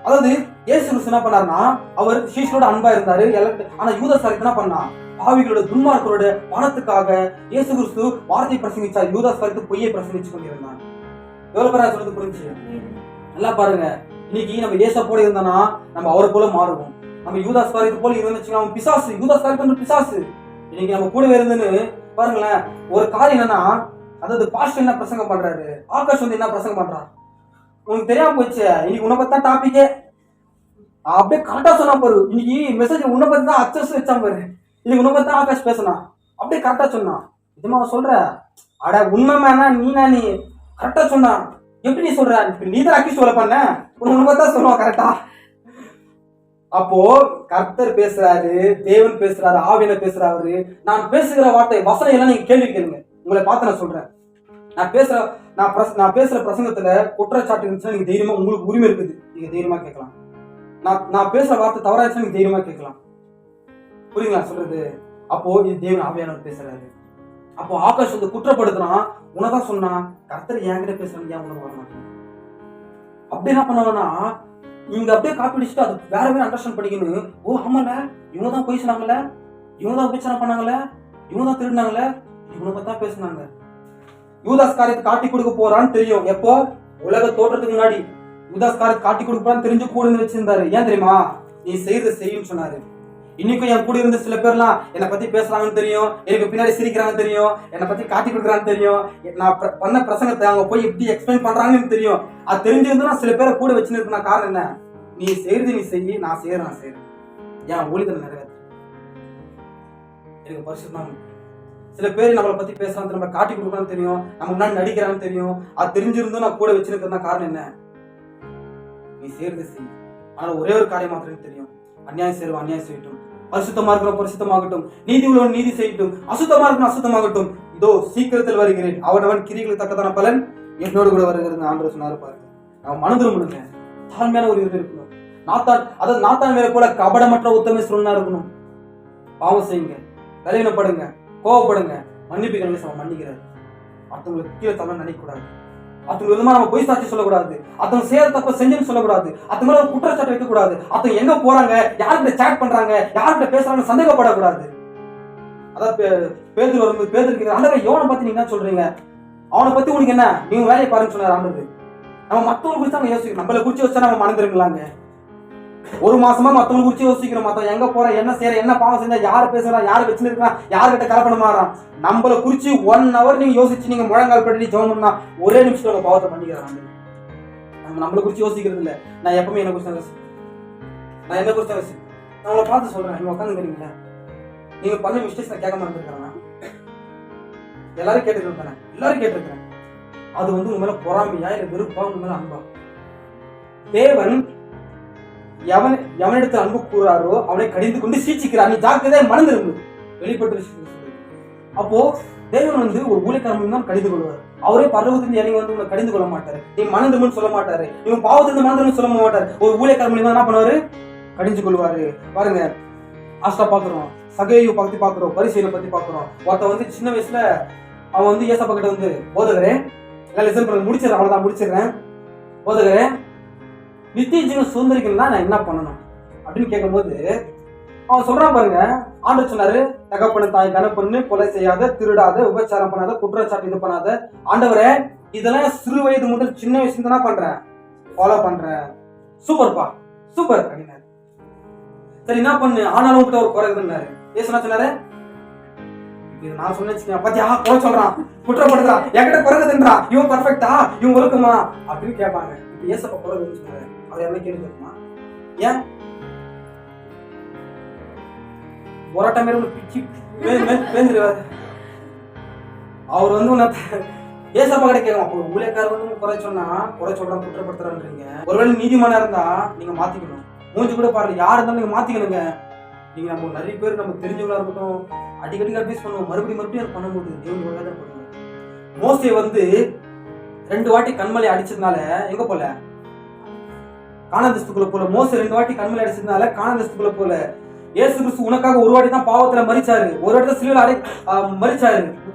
அதாவது இயேசு கிறிஸ்து என்ன பண்ணாருன்னா அவர் சீஷரோட அன்பா இருந்தாரு. ஆனா யூதாஸ் காரியத்தை என்ன பண்ணா? பாவிகளோட துன்மார்க்கரோட பணத்துக்காக இயேசு கிறிஸ்து வார்த்தை பிரசங்கிச்சார். யூதாஸ் காரியத்தை பொய்யை பிரசங்கிச்சு கொண்டிருந்தான். எவ்வளவு பேரா சொல்றது புரிஞ்சு? நல்லா பாருங்க, இன்னைக்கு நம்ம ஏசப்போட இருந்தோம்னா நம்ம அவரை போல மாறுவோம். நம்ம யூதாஸ் காரியத்தை போல இருந்துச்சுன்னா அவன் பிசாசு. யூதாஸ் காரியத்தை பிசாசு. இன்னைக்கு நம்ம கூடவே இருந்துன்னு பாருங்களேன். ஒரு காரியம் என்னன்னா, அதாவது பாஸ்டர் என்ன பிரசங்கம் பண்றாரு, ஆகாஷ் வந்து என்ன பிரசங்கம் பண்றாரு உனக்கு தெரியாம போச்சு. இன்னைக்கு உன்னை பத்தி தான் டாபிக்கே, அப்படியே கரெக்டா சொன்னா பாரு. இன்னைக்கு மெசேஜ் உன்னை பத்தி தான் அச்சஸ் வச்சா பாரு. இன்னைக்கு உன்னை பத்தி தான் ஆகாஷ் பேசினான், அப்படியே கரெக்டா சொன்னான். இதுமா சொல்ற அட உண்மை மேனா நீ கரெக்டா சொன்னா. எப்படி நீ சொல்ற? நீ தான் அக்கிஷ் சொல்ல பண்ண, உன்னை பத்தி சொல்லுவான் கரெக்டா. அப்போ கர்த்தர் பேசுறாரு, தேவன் பேசுறாரு, ஆவியனர் பேசுறாரு. நான் பேசுகிற வார்த்தை வசனம் எல்லாம் நீங்க கேள்வி கேளுங்க. உங்களை பார்த்து நான் சொல்றேன். நான் பேசுற பிரசங்கத்துல குற்றச்சாட்டு இருந்துச்சுன்னா நீங்க தைரியமா, உங்களுக்கு உரிமை இருக்குது, நீங்க தைரியமா கேட்கலாம். நான் பேசுற வார்த்தை தவறாச்சுன்னா நீங்க தைரியமா கேட்கலாம். புரியுங்களா சொல்றது? அப்போ இது தேவன் ஆவியானவர் பேசுறாரு. அப்போ ஆகாஷ் வந்து குற்றப்படுத்துறான். உனதான் சொன்னா கர்த்தர் என்கிட்ட பேசுறாங்க, ஏன் உனக்கு வர மாட்டேன்? அப்படி என்ன பண்ணுவாங்கன்னா இங்க அப்படியே காப்பி அடிச்சுட்டு அது வேற வேற அண்டர்ஸ்டாண்ட் பண்ணிக்கணும். ஓ ஆமால இவங்க தான் போய் சொன்னாங்கல்ல, இவங்க தான் உபச்சார பண்ணாங்கல்ல, இவங்க தான் திருடினாங்கல்ல, இவனை பத்தா பேசினாங்க. யூதாஸ் காரியத்தை காட்டி கொடுக்க போறான்னு தெரியும். எப்போ? உலக தோற்றத்துக்கு முன்னாடி யூதாஸ் காரியத்தை காட்டி கொடுக்க போறான்னு தெரிஞ்சு கூட இருந்து வச்சிருந்தாரு. ஏன் தெரியுமா? நீ செய்யறது செய்யும் சொன்னாரு. இன்னைக்கும் என் கூட இருந்து சில பேர்லாம் என்னை பத்தி பேசுறாங்கன்னு தெரியும், எனக்கு பின்னாடி சிரிக்கிறாங்கன்னு தெரியும், என்னை பத்தி காட்டி கொடுக்குறான்னு தெரியும், நான் பண்ண பிரசங்கத்தை அவங்க போய் எப்படி எக்ஸ்பிளைன் பண்றாங்கன்னு தெரியும். அது தெரிஞ்சிருந்து நான் சில பேரை கூட வச்சுன்னு இருக்கேன். காரணம் என்ன? நீ செய்யறது நீ செய்ய, நான் செய்யறேன். ஏன் ஊழியத்தில் நிறைவேற்ற எனக்கு பரிசுத்தம். சில பேர் நம்மளை பத்தி பேசுறாங்க, நம்ம காட்டி கொடுக்குறான்னு தெரியும், நம்ம முன்னாடி நடிக்கிறான்னு தெரியும். அது தெரிஞ்சிருந்தும் நான் கூட வச்சுருக்கேன். காரணம் என்ன? நீ செய்யறது செய். ஆனா ஒரே ஒரு காரியம் மாத்திரம் தெரியும், அநியாயம் செய்யறவன் அநியாயம் செய்யட்டும், பரிசுத்தமா இருக்கிறவன் பரிசுத்தமாகட்டும், நீதி உள்ளவன் நீதி செய்யட்டும், அசுத்தமா இருக்கணும் அசுத்தமாகட்டும். இதோ சீக்கிரத்தில் வருகிறேன், அவனவன் கிரிகளுக்கு தக்கதான பலன் என்னோடு கூட வருகிறது ஆண்டவர் சொன்னாரு. பாருங்க, அவன் மனதிரும்புங்க, தாழ்மையான ஒரு இது இருக்கணும். நாத்தான் மேல போல கபடமற்ற உத்தம சொன்னா இருக்கணும். பாவம் செய்யுங்க, கலையினப்படுங்க, கோவப்படுங்க, மன்னிப்பு கல்வி மன்னிக்கிறாரு. அடுத்தவங்களுக்கு கீழே தவறு நினைக்க கூடாது. அதுக்கு விதமா நம்ம பொய் சாட்சி சொல்லக்கூடாது. அத்தவங்க செய்யற தப்ப செஞ்சுன்னு சொல்லக்கூடாது. அத்தவங்க மேல ஒரு குற்றச்சாட்டு வைக்க கூடாது. அத்தவங்க எங்க போறாங்க, யாருக்கிட்ட சேட் பண்றாங்க, யாருக்கிட்ட பேசுறாங்க சந்தேகப்படக்கூடாது. அதான் பேதுரு வரும்போது பேதுருக்கு ஆண்டவரே யோனை பத்தி நீங்க என்ன சொல்றீங்க, அவனை பத்தி உனக்கு என்ன, நீங்க வேலையை பாருன்னு சொன்னார் ஆண்டவர். நம்ம மத்தவங்க குறிச்சு நம்ம யோசிக்கணும். நம்மளை குறிச்சு வச்சா நம்ம மறந்துருங்களாங்க. ஒரு மாசமா மத்தவங்க குறிச்சு யோசிக்கிறோம். மத்தவங்க எங்க போற, என்ன செய்யற, என்ன பாவம் செஞ்சா, யாரு பேசுறா, யாரு வச்சுன்னு இருக்கான், யாருக்கிட்ட கலப்படம் மாறான், நம்மளை குறிச்சு 1 hour நீங்க யோசிச்சு நீங்க முழங்கால் படி ஜெபம் பண்ணா ஒரே நிமிஷத்துல உங்க பாவத்தை பண்ணிக்கிறாங்க. நம்மளை குறிச்சு யோசிக்கிறது இல்ல. நான் எப்பவுமே என்ன குறிச்சு நான் என்ன குறிச்சு நான் உங்களை பார்த்து சொல்றேன். நீங்க உட்காந்துக்கிறீங்களா, நீங்க பண்ண மிஸ்டேக்ஸ் நான் கேட்க மாட்டேங்கிறேன். எல்லாரும் கேட்டுக்கிறேன், எல்லாரும் கேட்டிருக்கிறேன். அது வந்து உங்க மேல பொறாமையா இல்ல வெறுப்பா, உங்க மேல அன்பா? தேவன் எவனிடத்தில் அன்பு கூறாரோ அவனை கடிந்து கொண்டு சீச்சிக்கிறார். நீ ஜாக்கிரதை மனதிரும்பு. வெளிப்பட்டு அப்போ தேவன் வந்து ஒரு ஊழியக்காரன் தான் கடிந்து கொள்வார். அவரே பரலோகத்திலிருந்து இறங்கி வந்து உங்களை கடிந்து கொள்ள மாட்டாரு. நீ மனதிரும்புன்னு சொல்ல மாட்டாரு, இவன் பாவத்திலிருந்து மனதிரும்பு சொல்ல மாட்டாரு. ஒரு ஊழியக்காரன் என்ன பண்ணுவாரு, கடிஞ்சு கொள்வாரு. பாருங்க, ஆஸ்டா பாக்குறோம், சகையை பத்தி பாக்குறோம், பரிசீலனை பத்தி பாக்குறோம். ஒருத்த வந்து சின்ன வயசுல அவன் வந்து ஏசப்பா கிட்ட வந்து போதகரேன் முடிச்சிடறேன், அவ்வளவுதான் முடிச்சிடறேன், போதகரேன் நித்திய ஜீவன் சுதந்திரிக்கணும்னா நான் என்ன பண்ணணும் அப்படின்னு கேட்கும் போது அவன் சொல்றான் பாருங்க. ஆண்டவர் சொன்னாரு, தகப்பன தாய் கனப்பண்ணு, கொலை செய்யாத, திருடாத, உபச்சாரம் பண்ணாத, குற்றச்சாட்டு இது பண்ணாத. ஆண்டவரே இதெல்லாம் சிறு வயது முதல் சின்ன வயசுல தான் பண்றேன், ஃபாலோ பண்றேன். சூப்பர்ப்பா சூப்பர் அப்படின்னாரு. சரி என்ன பண்ணு, ஆனாலும் உங்ககிட்ட ஒரு குறை இருந்தாரு. ஏன் சொன்னாரு, நான் சொன்னேன் பத்தியா குறை சொல்றான், குற்றப்படுத்துறான், என்கிட்ட குறைக்குதுன்றான், இவன் பர்ஃபெக்டா, இவன் ஒழுக்கமா அப்படின்னு கேட்பாங்க. இப்ப ஏசப்பா குறைக்குதுன்னு சொன்னாரு, அவர் என்ன கேட்டுமா? ஏன் போராட்டம் பிச்சு பேந்துருவாரு. அவர் வந்து ஏசப்பா கிட்ட கேட்கலாம். ஒரு ஊழியக்காரர் வந்து குறை சொன்னா குறை சொல்றான், குற்றப்படுத்துறான்றீங்க. ஒருவேளை நீதிமானா இருந்தா நீங்க மாத்திக்கணும். மூஞ்சி கூட பாருங்க, யாரு இருந்தாலும் நீங்க மாத்திக்கணுங்க. நீங்க நம்ம நிறைய பேர் நம்ம தெரிஞ்சவங்களா இருக்கட்டும் அடிக்கடி அட்வைஸ் பண்ணுவோம், மறுபடியும் அதை பண்ணும்போது தேவன் வேதனை பண்ணுவோம். மோசே வந்து 2 வாட்டி கண்மலை அடிச்சதுனால எங்க போல? கானான் தேசத்துக்குள்ள போல. மோசே 2 வாட்டி கண்மலை அடிச்சதுனால கானான் தேசத்துக்குள்ள போல. இயேசு கிறிஸ்து உனக்காக ஒரு வாட்டி தான் பாவத்துல மரிச்சாரு, ஒரு வாட்டி தான் சிலுவையில மரிச்சாரு.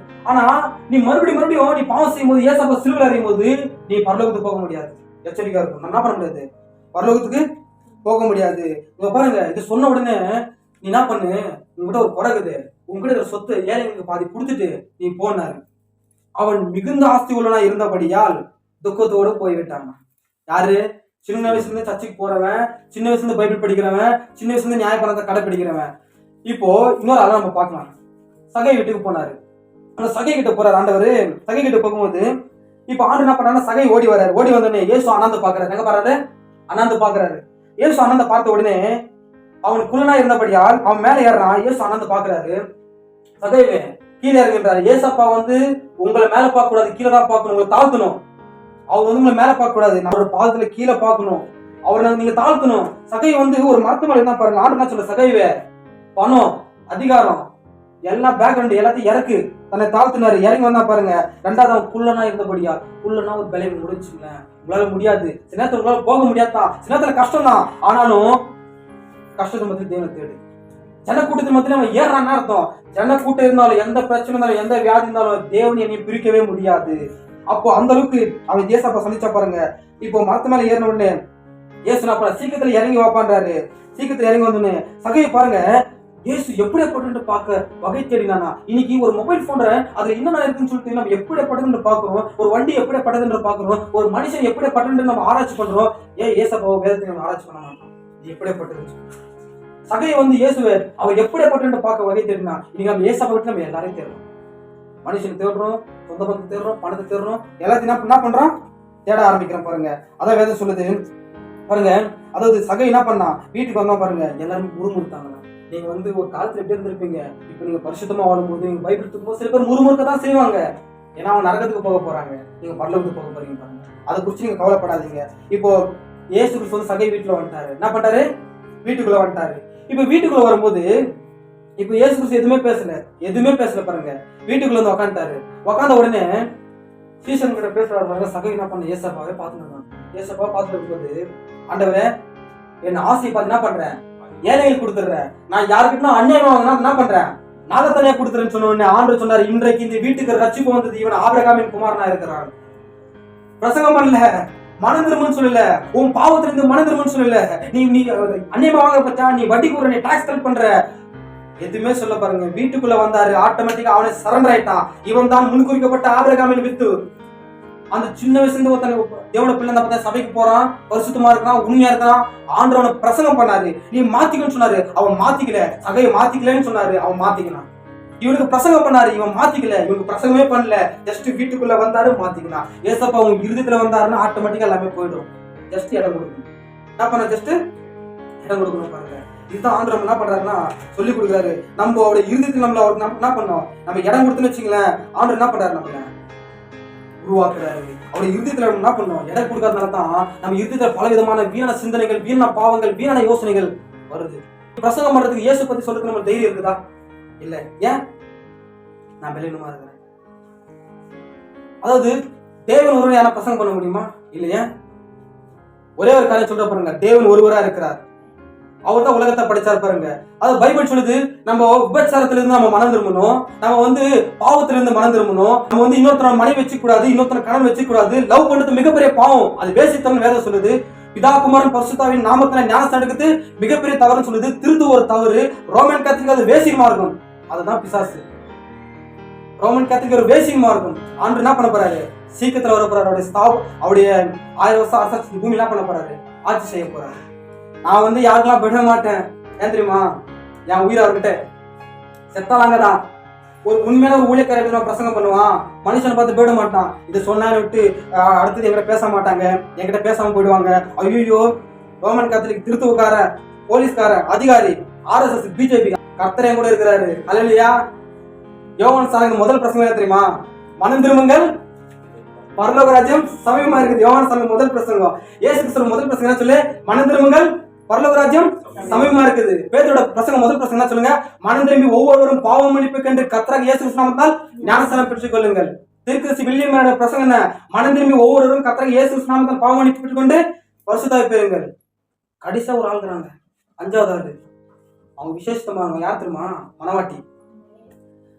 ஆனா நீ மறுபடியும் நீ பாவம் செய்யும் போது ஏசப்பா சிலுவையில அறியும் போது நீ பரலோகத்துக்கு போக முடியாது. எச்சரிக்கையா இருக்கும். நம்ம என்ன பண்ண முடியாது? பரலோகத்துக்கு போக முடியாது. இங்க பாருங்க, இது சொன்ன உடனே நீ என்ன பண்ணு, உங்ககிட்ட ஒரு குறைக்குது, உங்ககிட்ட ஒரு சொத்து ஏழைங்களுக்கு பாதி கொடுத்துட்டு நீ போனாரு. அவன் மிகுந்த ஆஸ்தி உள்ளனா இருந்தபடியால் துக்கத்தோடு போய்விட்டாங்க. யாரு? சின்ன வயசுல இருந்து சர்ச்சுக்கு போறவன், சின்ன வயசுல இருந்து பைபிள் படிக்கிறவன், சின்ன வயசுல இருந்து நியாயப்பிரமாணத்தை கடைபிடிக்கிறவன். இப்போ இன்னொரு ஆளை நம்ம பார்க்கலாம். சகை வீட்டுக்கு போனாரு. அந்த சகை கிட்ட போறாரு ஆண்டவர். சகை கிட்ட போகும்போது இப்ப ஆண்டு என்ன பண்ணாரு? சகை ஓடி வர்றாரு. ஓடி வந்தோடனே இயேசு அண்ணாந்து பாக்குறாரு. எங்க பாக்குறாரு? அண்ணாந்து பாக்குறாரு. இயேசு அண்ணாந்து பார்த்த உடனே அவனுக்கு குள்ளனா இருந்தபடியால் அவன் மேல ஏறான். இயேசு அண்ணாந்து பாக்குறாரு. சகைவே கீழே இறங்குன்றாரு. ஏசப்பா வந்து உங்களை மேல பார்க்க கூடாது, கீழே தான் பார்க்கணும், உங்களை தாழ்த்தணும். அவர் வந்து உங்களை மேல பார்க்க கூடாது, நம்மளோட பாதத்துல கீழே பார்க்கணும், அவரை நீங்க தாழ்த்தணும். சகை வந்து ஒரு மரத்து மேல தான் பாருங்க. ஆண்டு என்ன சொல்ற? சகைவே பணம், அதிகாரம், எல்லாம் பேக்ரவுண்ட் எல்லாத்தையும் இறக்கு தன்னை தாழ்த்தினாரு. இறங்கி வந்தா பாருங்க. 2வது அவன் குள்ளனா இருந்தபடியா. குள்ளனா ஒரு பலவை முடிச்சுங்களேன். உங்களால முடியாது, சில நேரத்துல உங்களால போக முடியாதான், சில நேரத்துல கஷ்டம் தான். ஆனாலும் கஷ்டத்தை மத்திய தேவனை தேடு. ஜன கூட்டத்தின் மத்தியில அவன் ஏறான்னு அர்த்தம். ஜன கூட்டம் இருந்தாலும், எந்த பிரச்சனை இருந்தாலும், எந்த வியாதி இருந்தாலும் தேவன் என்னை பிரிக்கவே முடியாது. அப்போ அந்த அளவுக்கு அவன் ஏசப்பா சந்திச்சா பாருங்க. இப்போ மரத்து மேல ஏறின உடனே ஏசுனா சீக்கிரத்துல இறங்கி வாப்பான்றாரு. சீக்கிரத்துல இறங்கி வந்தோடனே சகையை பாருங்க, ஏசு எப்படிப்பட்டு பார்க்க வகை தேடினானா. இன்னைக்கு ஒரு மொபைல் போன்ற அதுல என்னென்ன இருக்குன்னு சொல்லிட்டு நம்ம எப்படிப்பட்டதுன்னு பாக்குறோம், ஒரு வண்டி எப்படிப்பட்டதுன்னு பாக்குறோம், ஒரு மனுஷன் எப்படிப்பட்டு நம்ம ஆராய்ச்சி பண்றோம். ஏசப்பா வேதத்தை நம்ம ஆராய்ச்சி பண்ண மாட்டோம். எப்படிப்பட்டது சகையை வந்து இயேசுவே அவர் எப்படிப்பட்டு பார்க்க வகை தேடினா. இன்னைக்கு நம்ம ஏசப்பா விட்டு நம்ம எல்லாரையும் தேடுறோம். மனுஷனுக்கு தேடுறோம், சொந்த பந்தத்தை தேடுறோம், பணத்தை தேடுறோம், எல்லாத்தையும் என்ன பண்றோம்? தேட ஆரம்பிக்கிறோம் பாருங்க. அதான் வேதம் சொல்லுது பாருங்க. அதாவது சகை என்ன பண்ணா, வீட்டுக்கு வந்தா பாருங்க, எல்லாருமே முறுமுறுத்தாங்க. நீங்க வந்து ஒரு காலத்துல எப்படி இருந்திருப்பீங்க, இப்ப நீங்க பரிசுத்தமா வாழும்போது நீங்க பைபிள் எடுத்துக்கும் சில பேர் முறுமுறுக்க தான் செய்வாங்க. ஏன்னா அவங்க நரகத்துக்கு போக போறாங்க, நீங்க பரலோகத்துக்கு போக போறீங்க பாருங்க. அதை குறிச்சு நீங்க கவலைப்படாதீங்க. இப்போ இயேசு கிறிஸ்து வந்து சகை வீட்டுல வந்துட்டாரு. என்ன பண்ணிட்டாரு? வீட்டுக்குள்ள வந்துட்டாரு. இப்ப வீட்டுக்குள்ள வரும்போது இப்ப இயேசு கிறிஸ்து எதுவுமே பேசல பாருங்க. வீட்டுக்குள்ள வந்து உக்காந்துட்டாரு. உக்காந்த உடனே சீசன் கிட்ட பேசுறாரு பாருங்க. சகை என்ன பண்ண? ஏசப்பாவே பாத்துட்டு ஏசப்பா பாத்துட்டு இருக்கும்போது, ஆண்டவரே என்ன ஆசையை பார்த்து என்ன பண்றேன்? ஏழைகள் கொடுத்துடுறேன். நான் யாருக்கிட்ட அநியாயம் வாங்கினா என்ன பண்றேன்? நாகத்தனையா கொடுத்துறேன்னு சொன்ன உடனே ஆண்டவர் சொன்னாரு, இன்றைக்கு இந்த வீட்டுக்கு ரட்சிப்பு வந்தது இவன் ஆபிரகாமின் குமாரனா இருக்கிறான். பிரசங்கம் பண்ணல, மனம் திரும்பன்னு சொல்லல, உன் பாவத்துல இருந்து மனம் திரும்பன்னு சொல்லல, நீ அநியாயமா வாங்க பச்சா, நீ வட்டி கூற, நீ டாக்ஸ் கலெக்ட் பண்ற, எதுவுமே சொல்ல பாருங்க. வீட்டுக்குள்ள வந்தாரு. ஆட்டோமேட்டிக்கா அவனை சரண்டர் ஆயிட்டான். இவன் தான் முன்குறிக்கப்பட்ட ஆபிரகாமின் வித்து. அந்த சின்ன வயசுல இருந்து ஒருத்தனை தேவன பிள்ளை பார்த்தா சபைக்கு போறான், பரிசுத்தமா இருக்கான், உண்மையா இருக்கான். ஆண்டவனை பிரசங்கம் பண்ணாரு. நீ மாத்திக்கன்னு சொன்னாரு, அவன் மாத்திக்கல. சகையை மாத்திக்கலன்னு சொன்னாரு, அவன் மாத்திக்கினான். இவனுக்கு பிரசங்கம் பண்ணாரு, இவன் மாத்திக்கல. இவனுக்கு பிரசங்கமே பண்ணல, ஜஸ்ட் வீட்டுக்குள்ள வந்தாரு, மாத்திக்கினான். ஏசப்பா உங்க இருதயத்துல வந்தாருன்னா ஆட்டோமேட்டிக்கா எல்லாமே போயிடும். ஜஸ்ட் இடம் கொடுக்கணும். என்ன பண்ண? ஜஸ்ட் இடம் கொடுக்கணும் பாருங்க. இதுதான் ஆண்டவர் என்ன பண்றாருன்னா சொல்லி கொடுக்குறாரு. நம்ம அவருடைய இருதயத்துல நம்மள அவருக்கு நம்ம என்ன பண்ணோம்? நம்ம இடம் கொடுத்துன்னு வச்சுங்களேன், ஆண்டவர் என்ன பண்றாரு? நம்மள உருவாக்குறாரு. அவருடைய இருதயத்துல என்ன பண்ணோம்? இடம் கொடுக்கறதுனால தான் நம்ம இருதயத்துல பல விதமான வீணான சிந்தனைகள், வீணான பாவங்கள், வீணான யோசனைகள் வருது. பிரசங்கம் பண்றதுக்கு இயேசு பத்தி சொல்றதுக்கு நம்ம தைரியம் இருக்குதா? இல்ல. ஏன்? நான் வெளியினுமா இருக்கிறேன். அதாவது தேவன் ஒருவரை யாரும் பிரசங்கம் பண்ண முடியுமா? இல்லையா? ஒரே ஒரு காரியம் சொல்ற பாருங்க, தேவன் ஒருவரா இருக்கிறார். அவர் தான் உலகத்தை படைச்சார் பாருங்க. அது பைபிள் சொல்லுது, நம்ம விபச்சாரத்துல இருந்து நம்ம மனம் திரும்பணும், நம்ம வந்து பாவத்துல இருந்து மனம் திரும்பணும், நம்ம வந்து இன்னொருத்தர மனைவி வச்சுக்க கூடாது, இன்னொருத்தர கடன் வச்சுக்க கூடாது. லவ் பண்றது மிகப்பெரிய பாவம், அது பேசித்தவன் வேதம் சொல்லுது. பிதா குமாரன் பரிசுத்தாவின் நாமத்துல ஞானஸ்நானம் எடுக்கிறது மிகப்பெரிய தவறுன்னு சொல்லுது. திருத்து ஒரு தவறு. ரோமன் கேத்தலிக் அது வேசிங் மார்க்கம், அதுதான் பிசாசு. ரோமன் கேத்தலிக் ஒரு வேசிங் மார்க்கம். ஆண்டு என்ன பண்ண போறாரு? சீக்கிரத்துல வர போறாரு. அவருடைய 1000 வருஷம் அரசாட்சி பூமி என்ன பண்ண போறாரு? ஆட்சி செய்ய போறாரு. நான் வந்து யாருக்கெல்லாம் விட மாட்டேன். ஏன் தெரியுமா? என் உயிர் அவர்கிட்ட செத்தாலாங்கதான். ஒரு உண்மையான ஒரு ஊழியக்காரர் பிரசங்கம் பண்ணுவான், மனுஷனை பார்த்து போயிட மாட்டான். இதை சொன்னான்னு விட்டு அடுத்தது என்கிட்ட பேச மாட்டாங்க, என்கிட்ட பேசாம போயிடுவாங்க. ஐயோ, ரோமன் கேத்தலிக், திருத்துவக்கார, போலீஸ்கார, அதிகாரி, RSS, BJP, கர்த்தர் என் கூட இருக்கிறாரு. அல்லேலூயா. யோவான் சாணக்கு முதல் பிரசங்கம் என்ன தெரியுமா? மனம் திரும்புங்கள், பரலோக ராஜ்யம் சமீபமா இருக்குது. யோவான் சாணக்கு முதல் பிரசங்கம். இயேசு கிறிஸ்து முதல் பிரசங்கம் என்ன சொல்லு? மனம் திரும்புங்கள், பரலோக ராஜ்யம் சமயமா இருக்குது. பேதுருவோட பிரசங்கம் முதல் பிரசங்கம் என்ன சொல்லுங்க? மனம் திரும்பி ஒவ்வொருவரும் பாவ மன்னிப்புக்கு என்று கர்த்தராகிய இயேசு கிறிஸ்து நாமத்தால் ஞானஸ்நானம் பெற்றுக் கொள்ளுங்கள். தீர்க்கதரிசி வில்லியமோட பிரசங்கம் என்ன? மனம் திரும்பி ஒவ்வொருவரும் கர்த்தராகிய இயேசு கிறிஸ்து நாமத்தால் பாவ மன்னிப்பு பெற்றுக்கொண்டு பரிசுத்தாவி பெறுங்கள். கடைசியா ஒரு ஆள்கிறாங்க, 5வது ஆளு. அவங்க விசேஷமா யார் தெரியுமா? மனவாட்டி.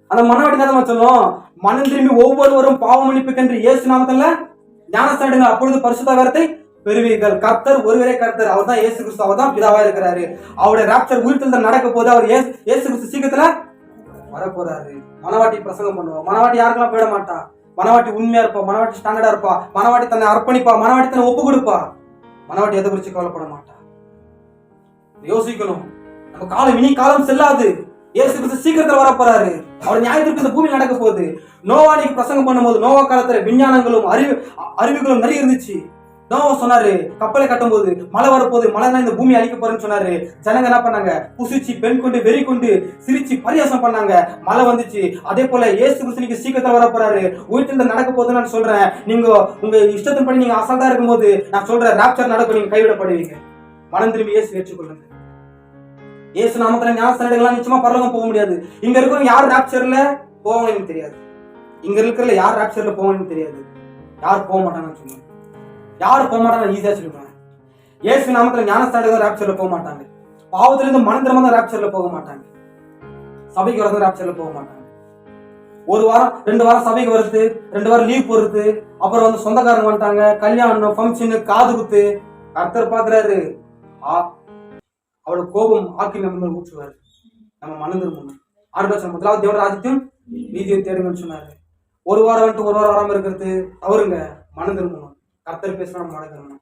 அந்த மனவாட்டி தான் சொல்லும், மனம் திரும்பி ஒவ்வொருவரும் பாவ மன்னிப்புக்கு என்று இயேசு நாமத்துல ஞானஸ்நானம் அப்பொழுது பரிசுத்தாவியத்தை பெறுவீர்கள். கர்த்தர் ஒருவரே கர்த்தர், அவர் தான் இயேசு கிறிஸ்து, அவர் தான் பிதாவா இருக்கிறாரு. அவருடைய ராப்சர் உயிர்த்தெழுதல் நடக்க போது அவர் இயேசு கிறிஸ்து சீக்கிரத்துல வரப்போறாரு. மனவாட்டி பிரசங்கம் பண்ணுவோம். மனவாட்டி யாருக்கெல்லாம் போயிட மாட்டா. மனவாட்டி உண்மையா இருப்பா, மனவாட்டி ஸ்டாண்டர்டா இருப்பா, மனவாட்டி தன்னை அர்ப்பணிப்பா, மனவாட்டி தன்னை ஒப்பு கொடுப்பா. மனவாட்டி எதை குறிச்சு கவலைப்பட மாட்டா. யோசிக்கணும், நம்ம காலம் இனி காலம் செல்லாது. இயேசு கிறிஸ்து சீக்கிரத்துல வரப்போறாரு. அவர் நியாயத்திற்கு இந்த பூமியில் நடக்க போகுது. நோவானிக்கு பிரசங்கம் பண்ணும்போது நோவா காலத்துல விஞ்ஞானங்களும் அறிவுகளும் நிறைய இருந்துச்சு. நோவா சொன்னாரு, கப்பலை கட்டும் போது மழை வரப்போகுது, மழை தான் இந்த பூமி அழிக்க போறேன்னு சொன்னாரு. ஜனங்க என்ன பண்ணாங்க? புசிச்சு பெண் கொண்டு வெறி கொண்டு சிரிச்சு பரியாசம் பண்ணாங்க. மழை வந்துச்சு. அதே போல இயேசு கிறிஸ்து சீக்கிரத்துல வர போறாரு. உயிர்த்தெழுதல் நடக்க போகுதுன்னு நான் சொல்றேன். நீங்க உங்க இஷ்டத்தின்படி நீங்க அசால்ட்டா இருக்கும்போது நான் சொல்றேன், ராப்சர் நடக்கும், நீங்க கைவிடப்படுவீங்க. மனம் திரும்பி இயேசு ஏற்றுக்கொள்ளுங்க. இயேசு நாமத்துல ஞானஸ்நானம் நிச்சயமா பரலோகம் போக முடியாது. இங்க இருக்கிறவங்க யார் ராப்சர்ல போவாங்கன்னு தெரியாது. இங்க இருக்கிற யார் ராப்சர்ல போவாங்கன்னு தெரியாது. யார் போக மாட்டாங்கன்னு சொல்லுங்க. யாரு போக மாட்டாங்க? ஈஸியா சொல்லுவாங்க. இயேசு நாமத்துல ஞானஸ்நானம் ராப்சர்ல போக மாட்டாங்க. பாவத்துல இருந்து மனம் திரும்ப ராப்சர்ல போக மாட்டாங்க. சபைக்கு வரது ராப்சர்ல போக மாட்டாங்க. ஒரு வாரம் 2 வாரம் சபைக்கு வருது, 2 வாரம் லீவ் போடுறது, அப்புறம் வந்து சொந்தக்காரங்க வந்துட்டாங்க, கல்யாணம், ஃபங்க்ஷனு, காது குத்து. கர்த்தர் பாக்குறாரு, அவரோட கோபம் ஆக்கி நம்ம ஊற்றுவாரு. நம்ம மனம் திரும்பணும். 6 முதலாவது தேவ ராஜ்யத்தையும் நீதியும் தேடுங்கன்னு சொன்னாரு. ஒரு வாரம் வந்துட்டு ஒரு வாரம் வராம இருக்கிறது தவறுங்க. மனம் திரும்பணும். கர்த்தர் பேசுனா நம்ம மனம் திரும்பணும்.